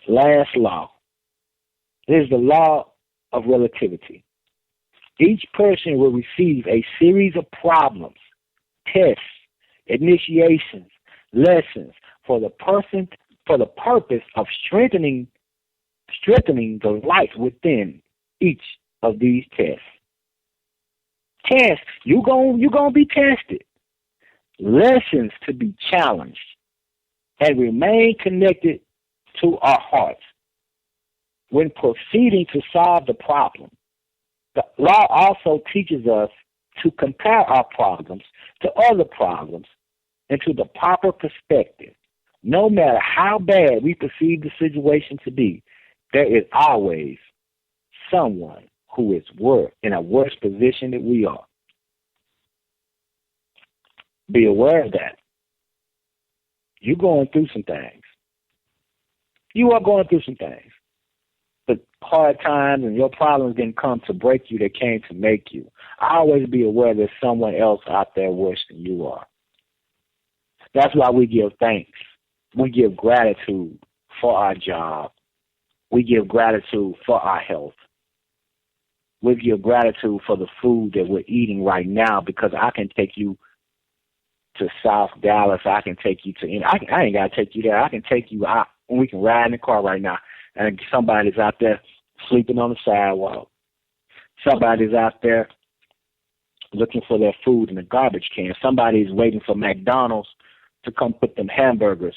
Last law is the law of relativity. Each person will receive a series of problems, tests, initiations, lessons, for the purpose of strengthening the life within each of these tests. Tests, you're gonna be tested. Lessons to be challenged and remain connected to our hearts when proceeding to solve the problem. The law also teaches us to compare our problems to other problems and to the proper perspective. No matter how bad we perceive the situation to be, there is always someone who is in a worse position than we are. Be aware of that. You're going through some things. You are going through some things. But hard times and your problems didn't come to break you, they came to make you. Always be aware there's someone else out there worse than you are. That's why we give thanks. We give gratitude for our job. We give gratitude for our health. We give gratitude for the food that we're eating right now, because I can take you to South Dallas. I can take you to, I ain't got to take you there. I can take you out, and we can ride in the car right now, and somebody's out there sleeping on the sidewalk. Somebody's out there looking for their food in the garbage can. Somebody's waiting for McDonald's to come put them hamburgers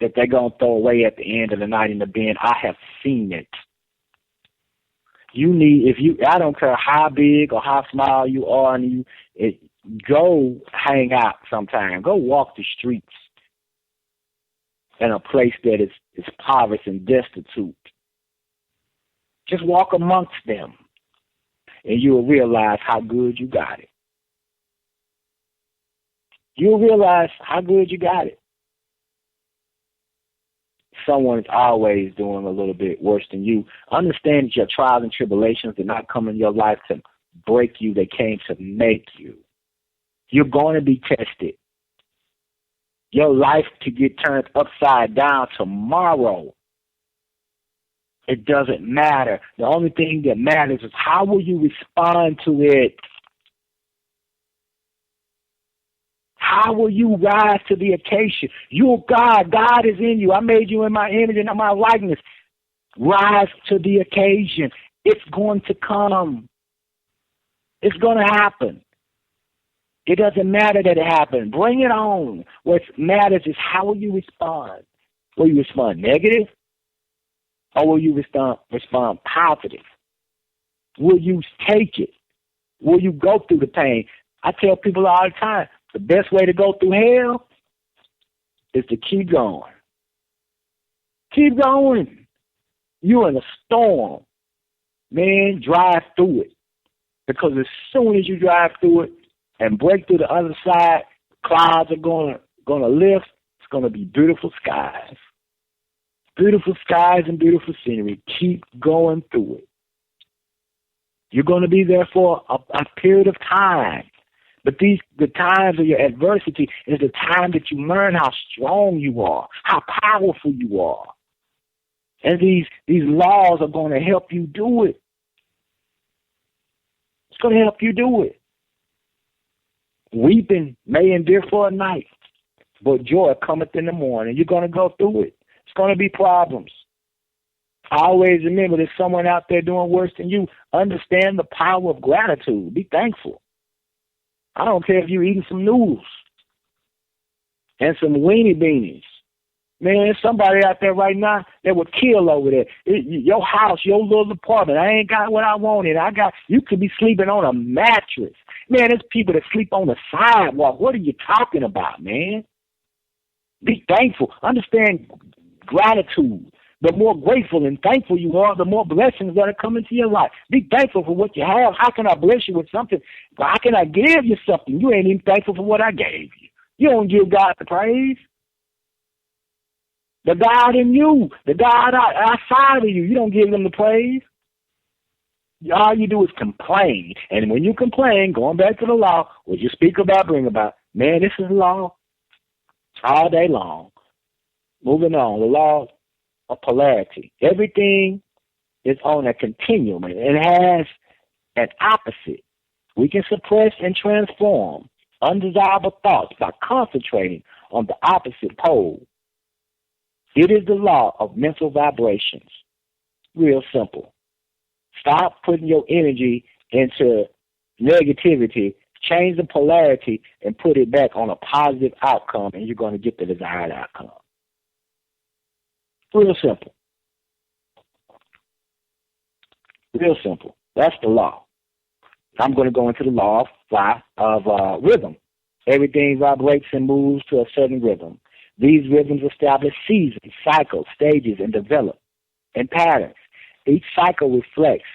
that they're going to throw away at the end of the night in the bin. I have seen it. I don't care how big or how small you are, and go hang out sometime. Go walk the streets in a place that is poverty and destitute. Just walk amongst them, and you'll realize how good you got it. You'll realize how good you got it. Someone's always doing a little bit worse than you. Understand that your trials and tribulations did not come in your life to break you. They came to make you. You're going to be tested. Your life could get turned upside down tomorrow. It doesn't matter. The only thing that matters is how will you respond to it? How will you rise to the occasion? You're God. God is in you. I made you in my image and in my likeness. Rise to the occasion. It's going to come. It's going to happen. It doesn't matter that it happened. Bring it on. What matters is how will you respond? Will you respond negative? Or will you respond positive? Will you take it? Will you go through the pain? I tell people all the time, the best way to go through hell is to keep going. Keep going. You're in a storm. Man, drive through it. Because as soon as you drive through it and break through the other side, clouds are going to lift. It's going to be beautiful skies. Beautiful skies and beautiful scenery. Keep going through it. You're going to be there for a period of time. But the times of your adversity is the time that you learn how strong you are, how powerful you are. And these laws are going to help you do it. It's going to help you do it. Weeping may endure for a night, but joy cometh in the morning. You're going to go through it. It's going to be problems. Always remember there's someone out there doing worse than you. Understand the power of gratitude. Be thankful. I don't care if you're eating some noodles and some weenie beanies. Man, there's somebody out there right now that would kill over there. Your house, your little apartment, I ain't got what I wanted. You could be sleeping on a mattress. Man, there's people that sleep on the sidewalk. What are you talking about, man? Be thankful. Understand gratitude. The more grateful and thankful you are, the more blessings that are coming to your life. Be thankful for what you have. How can I bless you with something? How can I give you something? You ain't even thankful for what I gave you. You don't give God the praise. The God in you, the God outside of you, you don't give them the praise. All you do is complain. And when you complain, going back to the law, what you speak about, bring about, man, this is law all day long. Moving on, the law of polarity. Everything is on a continuum. It has an opposite. We can suppress and transform undesirable thoughts by concentrating on the opposite pole. It is the law of mental vibrations. Real simple. Stop putting your energy into negativity, change the polarity, and put it back on a positive outcome, and you're going to get the desired outcome. Real simple. Real simple. That's the law. I'm going to go into the law of rhythm. Everything vibrates and moves to a certain rhythm. These rhythms establish seasons, cycles, stages, and develop in patterns. Each cycle reflects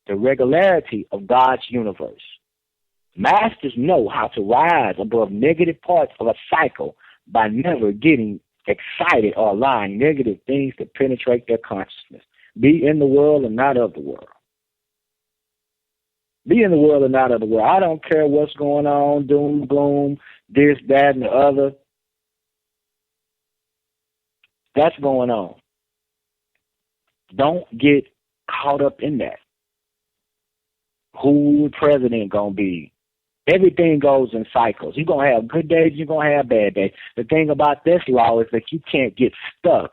the regularity of God's universe. Masters know how to rise above negative parts of a cycle by never getting excited or allowing negative things to penetrate their consciousness. Be in the world and not of the world. Be in the world and not of the world. I don't care what's going on, doom, gloom, this, that, and the other. That's going on. Don't get caught up in that. Who the president going to be? Everything goes in cycles. You're going to have good days, you're going to have bad days. The thing about this law is that you can't get stuck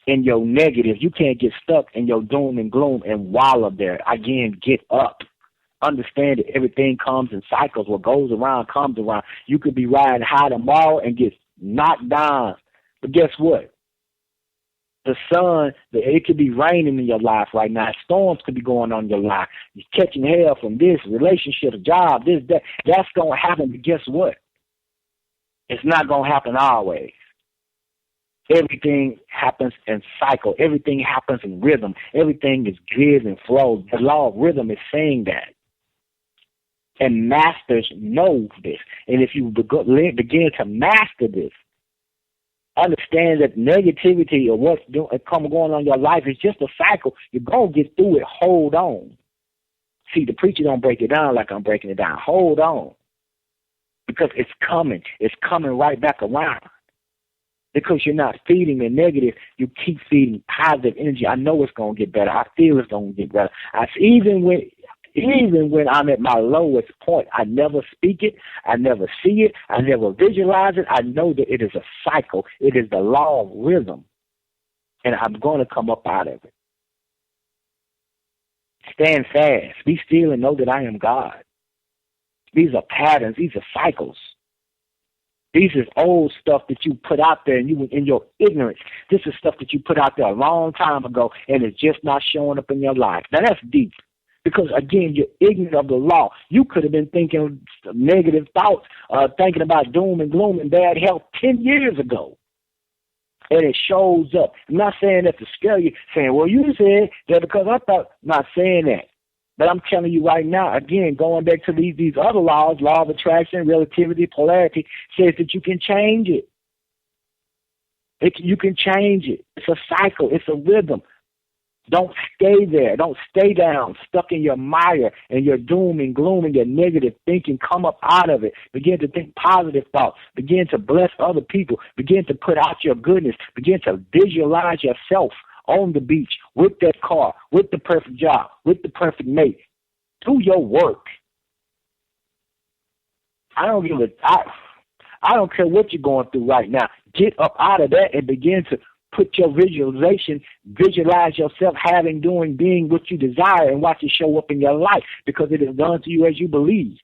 in your negative. You can't get stuck in your doom and gloom and wallow there. Again, get up. Understand that everything comes in cycles. What goes around comes around. You could be riding high tomorrow and get knocked down. But guess what? The sun, it could be raining in your life right now. Storms could be going on in your life. You're catching hell from this, relationship, job, this, that. That's going to happen, but guess what? It's not going to happen always. Everything happens in cycle. Everything happens in rhythm. Everything is gives and flows. The law of rhythm is saying that. And masters know this. And if you begin to master this, understand that negativity or what's going on in your life is just a cycle. You're going to get through it. Hold on. See, the preacher don't break it down like I'm breaking it down. Hold on. Because it's coming. It's coming right back around. Because you're not feeding the negative, you keep feeding positive energy. I know it's going to get better. I feel it's going to get better. Even when I'm at my lowest point, I never speak it, I never see it, I never visualize it. I know that it is a cycle. It is the law of rhythm, and I'm going to come up out of it. Stand fast. Be still and know that I am God. These are patterns. These are cycles. These is old stuff that you put out there and you in your ignorance. This is stuff that you put out there a long time ago, and it's just not showing up in your life. Now, that's deep. Because, again, you're ignorant of the law. You could have been thinking negative thoughts, thinking about doom and gloom and bad health 10 years ago. And it shows up. I'm not saying that to scare you, saying, well, you said that because I thought, I'm not saying that. But I'm telling you right now, again, going back to these other laws, law of attraction, relativity, polarity, says that you can change it. You can change it. It's a cycle. It's a rhythm. Don't stay there. Don't stay down, stuck in your mire and your doom and gloom and your negative thinking. Come up out of it. Begin to think positive thoughts. Begin to bless other people. Begin to put out your goodness. Begin to visualize yourself on the beach with that car, with the perfect job, with the perfect mate. Do your work. I don't care what you're going through right now. Get up out of that and begin to put your visualize yourself having, doing, being what you desire, and watch it show up in your life, because it is done to you as you believe.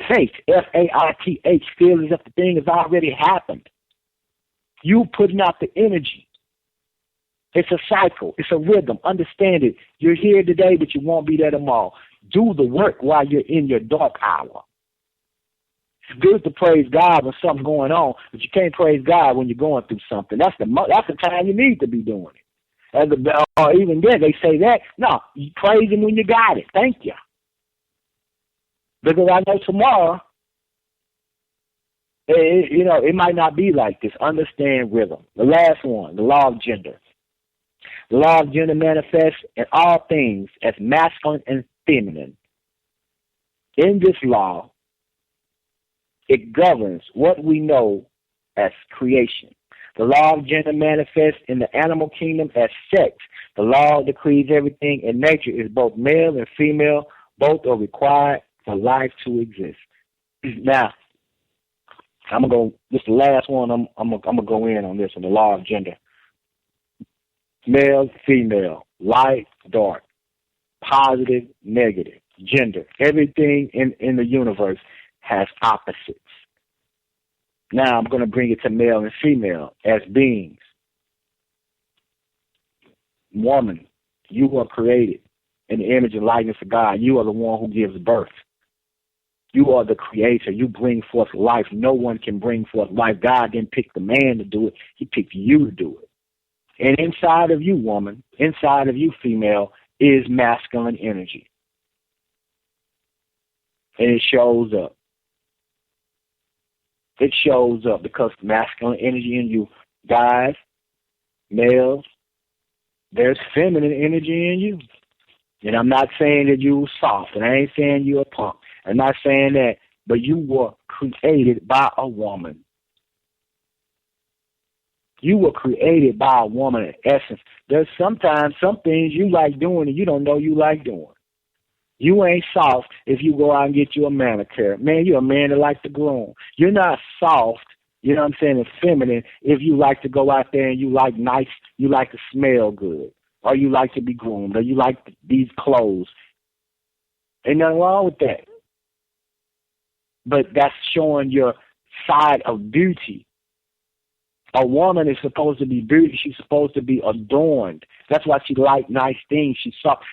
Faith, F-A-I-T-H, feel as if the thing has already happened. You putting out the energy. It's a cycle. It's a rhythm. Understand it. You're here today, but you won't be there tomorrow. Do the work while you're in your dark hour. It's good to praise God when something's going on, but you can't praise God when you're going through something. That's the time you need to be doing it. Or even then, they say that. No, you praise Him when you got it. Thank you. Because I know tomorrow, it might not be like this. Understand rhythm. The last one, the law of gender. The law of gender manifests in all things as masculine and feminine. In this law, it governs what we know as creation. The law of gender manifests in the animal kingdom as sex. The law decrees everything in nature is both male and female. Both are required for life to exist. Now, I'm gonna go. This is the last one. I'm gonna go in on this on the law of gender. Male, female, light, dark, positive, negative, gender. Everything in the universe has opposites. Now I'm gonna bring it to male and female as beings. Woman, you are created in the image and likeness of God. You are the one who gives birth. You are the creator. You bring forth life. No one can bring forth life. God didn't pick the man to do it. He picked you to do it. And inside of you, woman, inside of you, female, is masculine energy. And it shows up. It shows up because masculine energy in you. Guys, males, there's feminine energy in you. And I'm not saying that you're soft, and I ain't saying you're a punk. I'm not saying that, but you were created by a woman. You were created by a woman in essence. There's sometimes some things you like doing and you don't know you like doing. You ain't soft if you go out and get you a manicure. Man, you're a man that likes to groom. You're not soft, you know what I'm saying, and feminine if you like to go out there and you like nice, you like to smell good, or you like to be groomed, or you like these clothes. Ain't nothing wrong with that. But that's showing your side of beauty. A woman is supposed to be beauty. She's supposed to be adorned. That's why she likes nice things. She's soft.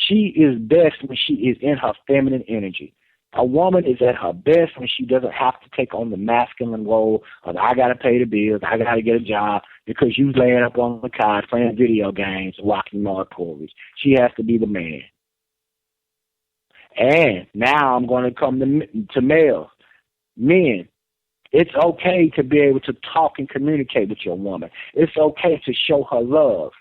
She is best when she is in her feminine energy. A woman is at her best when she doesn't have to take on the masculine role of, I got to pay the bills, I got to get a job, because you laying up on the couch playing video games, watching Mark Porridge. She has to be the man. And now I'm going to come to males. Men, it's okay to be able to talk and communicate with your woman. It's okay to show her love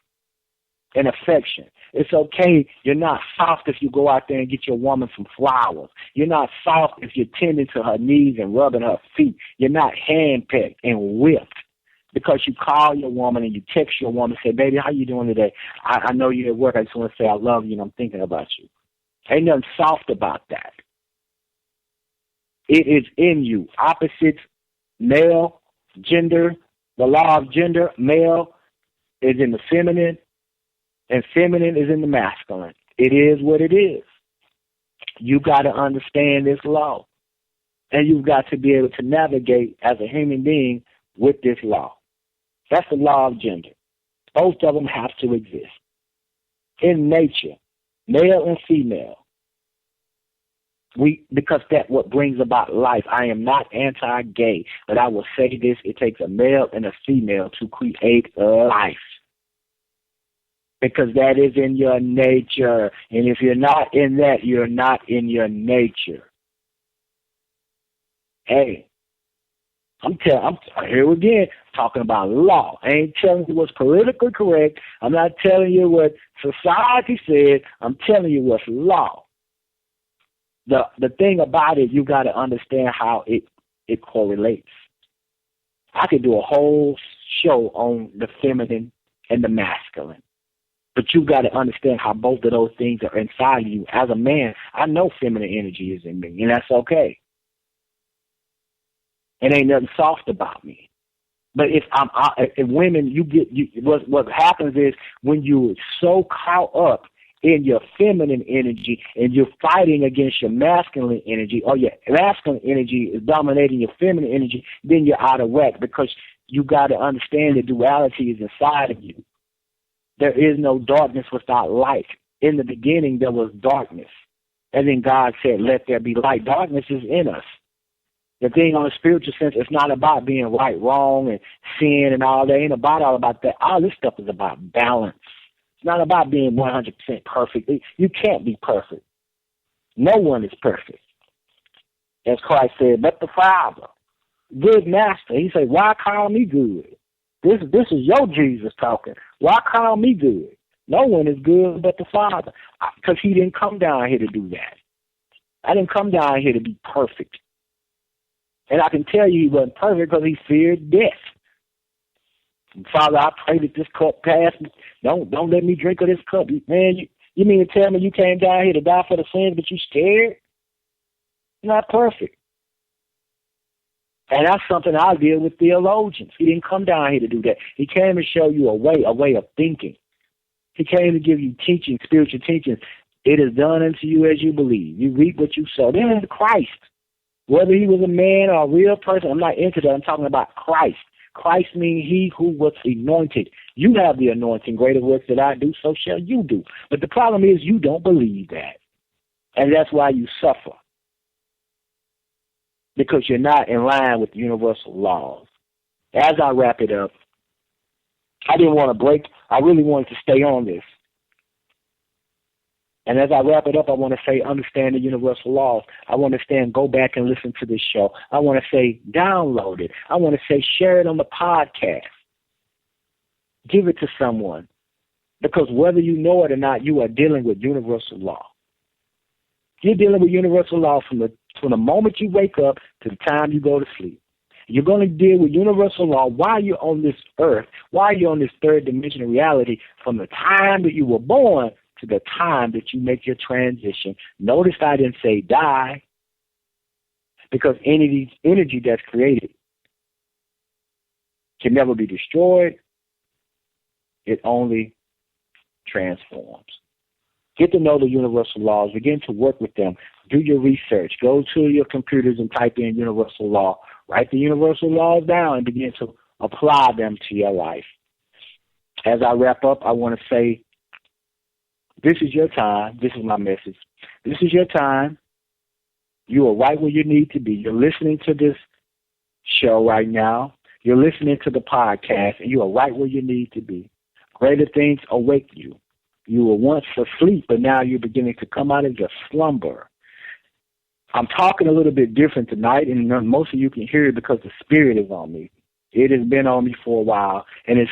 and affection. It's okay. You're not soft if you go out there and get your woman some flowers. You're not soft if you're tending to her knees and rubbing her feet. You're not handpicked and whipped because you call your woman and you text your woman and say, baby, how you doing today? I know you're at work. I just want to say I love you and I'm thinking about you. Ain't nothing soft about that. It is in you. Opposites, male, gender, the law of gender, male is in the feminine, and feminine is in the masculine. It is what it is. You got to understand this law, and you've got to be able to navigate as a human being with this law. That's the law of gender. Both of them have to exist. In nature, male and female, because that's what brings about life. I am not anti-gay, but I will say this, it takes a male and a female to create life. Because that is in your nature. And if you're not in that, you're not in your nature. Hey, I'm here again, talking about law. I ain't telling you what's politically correct. I'm not telling you what society said. I'm telling you what's law. The thing about it, you got to understand how it correlates. I could do a whole show on the feminine and the masculine. But you got to understand how both of those things are inside of you. As a man, I know feminine energy is in me, and that's okay. It ain't nothing soft about me. But if women, what happens is when you're so caught up in your feminine energy and you're fighting against your masculine energy, or your masculine energy is dominating your feminine energy, then you're out of whack, because you got to understand the duality is inside of you. There is no darkness without light. In the beginning, there was darkness. And then God said, let there be light. Darkness is in us. The thing on a spiritual sense, it's not about being right, wrong, and sin and all that. It ain't all about that. All this stuff is about balance. It's not about being 100% perfect. You can't be perfect. No one is perfect. As Christ said, but the Father, good master. He said, why call me good? This is your Jesus talking. Why call me good? No one is good but the Father. Because he didn't come down here to do that. I didn't come down here to be perfect. And I can tell you he wasn't perfect because he feared death. Father, I pray that this cup pass me. Don't let me drink of this cup. Man, you mean to tell me you came down here to die for the sins, but you scared? You're not perfect. And that's something I deal with theologians. He didn't come down here to do that. He came to show you a way of thinking. He came to give you teaching, spiritual teachings. It is done unto you as you believe. You reap what you sow. Then is Christ. Whether he was a man or a real person, I'm not into that. I'm talking about Christ. Christ means he who was anointed. You have the anointing. Greater works that I do, so shall you do. But the problem is you don't believe that. And that's why you suffer. Because you're not in line with universal laws. As I wrap it up, I didn't want to break. I really wanted to stay on this. And as I wrap it up, I want to say, understand the universal laws. I want to say, go back and listen to this show. I want to say, download it. I want to say, share it on the podcast. Give it to someone. Because whether you know it or not, you are dealing with universal law. You're dealing with universal law from the moment you wake up to the time you go to sleep. You're going to deal with universal law while you're on this earth, while you're on this third dimensional reality, from the time that you were born to the time that you make your transition. Notice I didn't say die, because energy that's created can never be destroyed. It only transforms. Get to know the universal laws. Begin to work with them. Do your research. Go to your computers and type in universal law. Write the universal laws down and begin to apply them to your life. As I wrap up, I want to say, this is your time. This is my message. This is your time. You are right where you need to be. You're listening to this show right now. You're listening to the podcast, and you are right where you need to be. Greater things await you. You were once asleep, but now you're beginning to come out of your slumber. I'm talking a little bit different tonight, and most of you can hear it because the Spirit is on me. It has been on me for a while, and it's,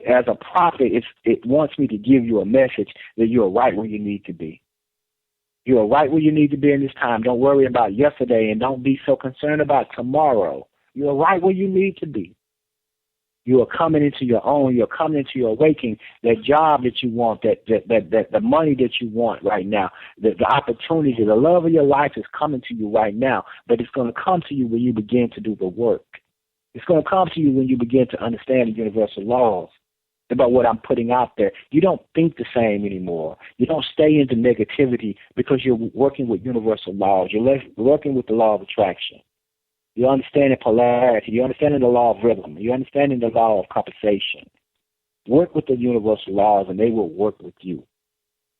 as a prophet, it wants me to give you a message that you are right where you need to be. You are right where you need to be in this time. Don't worry about yesterday, and don't be so concerned about tomorrow. You are right where you need to be. You are coming into your own. You're coming into your awakening. That job that you want, that the money that you want right now, the opportunity, the love of your life is coming to you right now. But it's going to come to you when you begin to do the work. It's going to come to you when you begin to understand the universal laws about what I'm putting out there. You don't think the same anymore. You don't stay into negativity because you're working with universal laws. You're working with the law of attraction. You're understanding polarity. You're understanding the law of rhythm. You're understanding the law of compensation. Work with the universal laws, and they will work with you.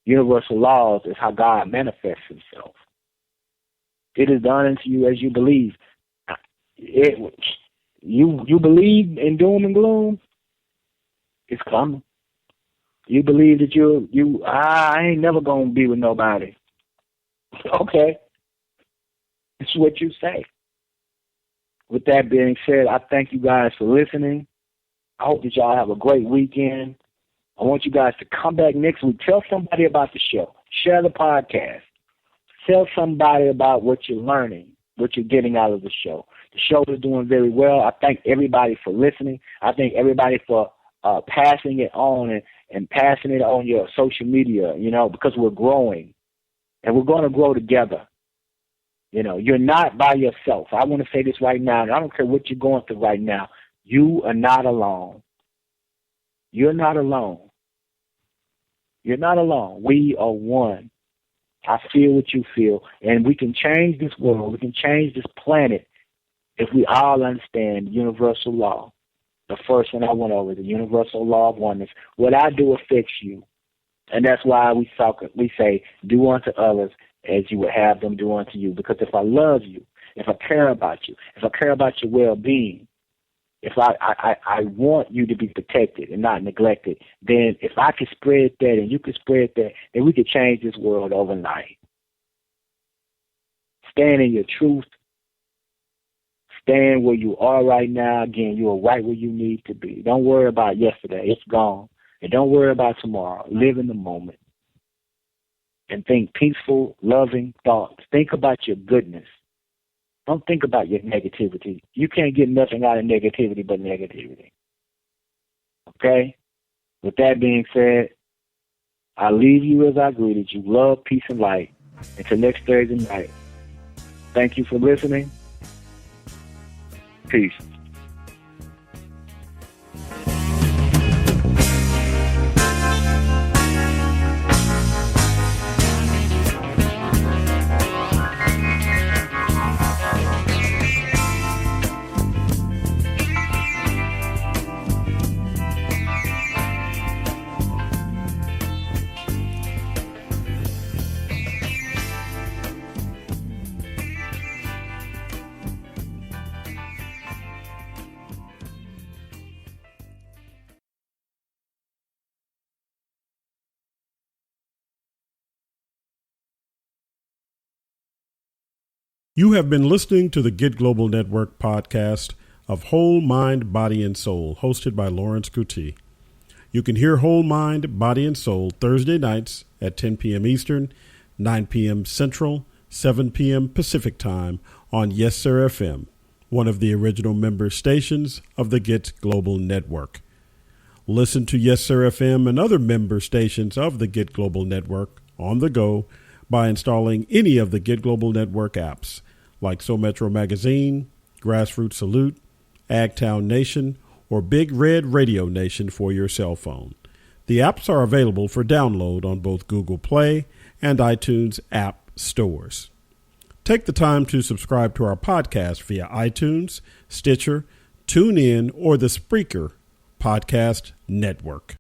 Universal laws is how God manifests himself. It is done unto you as you believe. You believe in doom and gloom? It's coming. You believe that I ain't never going to be with nobody. Okay. It's what you say. With that being said, I thank you guys for listening. I hope that y'all have a great weekend. I want you guys to come back next week. Tell somebody about the show. Share the podcast. Tell somebody about what you're learning, what you're getting out of the show. The show is doing very well. I thank everybody for listening. I thank everybody for passing it on and passing it on your social media, because we're growing. And we're going to grow together. You're not by yourself. I want to say this right now, and I don't care what you're going through right now. You are not alone. You're not alone. You're not alone. We are one. I feel what you feel, and we can change this world. We can change this planet if we all understand universal law. The first one I went over, the universal law of oneness. What I do affects you, and that's why we say, do unto others as you would have them do unto you. Because if I love you, if I care about you, if I care about your well-being, if I want you to be protected and not neglected, then if I can spread that and you can spread that, then we can change this world overnight. Stand in your truth. Stand where you are right now. Again, you are right where you need to be. Don't worry about yesterday. It's gone. And don't worry about tomorrow. Live in the moment. And think peaceful, loving thoughts. Think about your goodness. Don't think about your negativity. You can't get nothing out of negativity but negativity. Okay? With that being said, I leave you as I greeted you. Love, peace, and light. Until next Thursday night. Thank you for listening. Peace.
You have been listening to the Get Global Network podcast of Whole Mind, Body, and Soul, hosted by Lawrence Coutee. You can hear Whole Mind, Body, and Soul Thursday nights at 10 p.m. Eastern, 9 p.m. Central, 7 p.m. Pacific Time on Yessurr FM, one of the original member stations of the Get Global Network. Listen to Yessurr FM and other member stations of the Get Global Network on the go by installing any of the Get Global Network apps like So Metro Magazine, Grassroots Salute, Agtown Nation, or Big Red Radio Nation for your cell phone. The apps are available for download on both Google Play and iTunes app stores. Take the time to subscribe to our podcast via iTunes, Stitcher, TuneIn, or the Spreaker Podcast Network.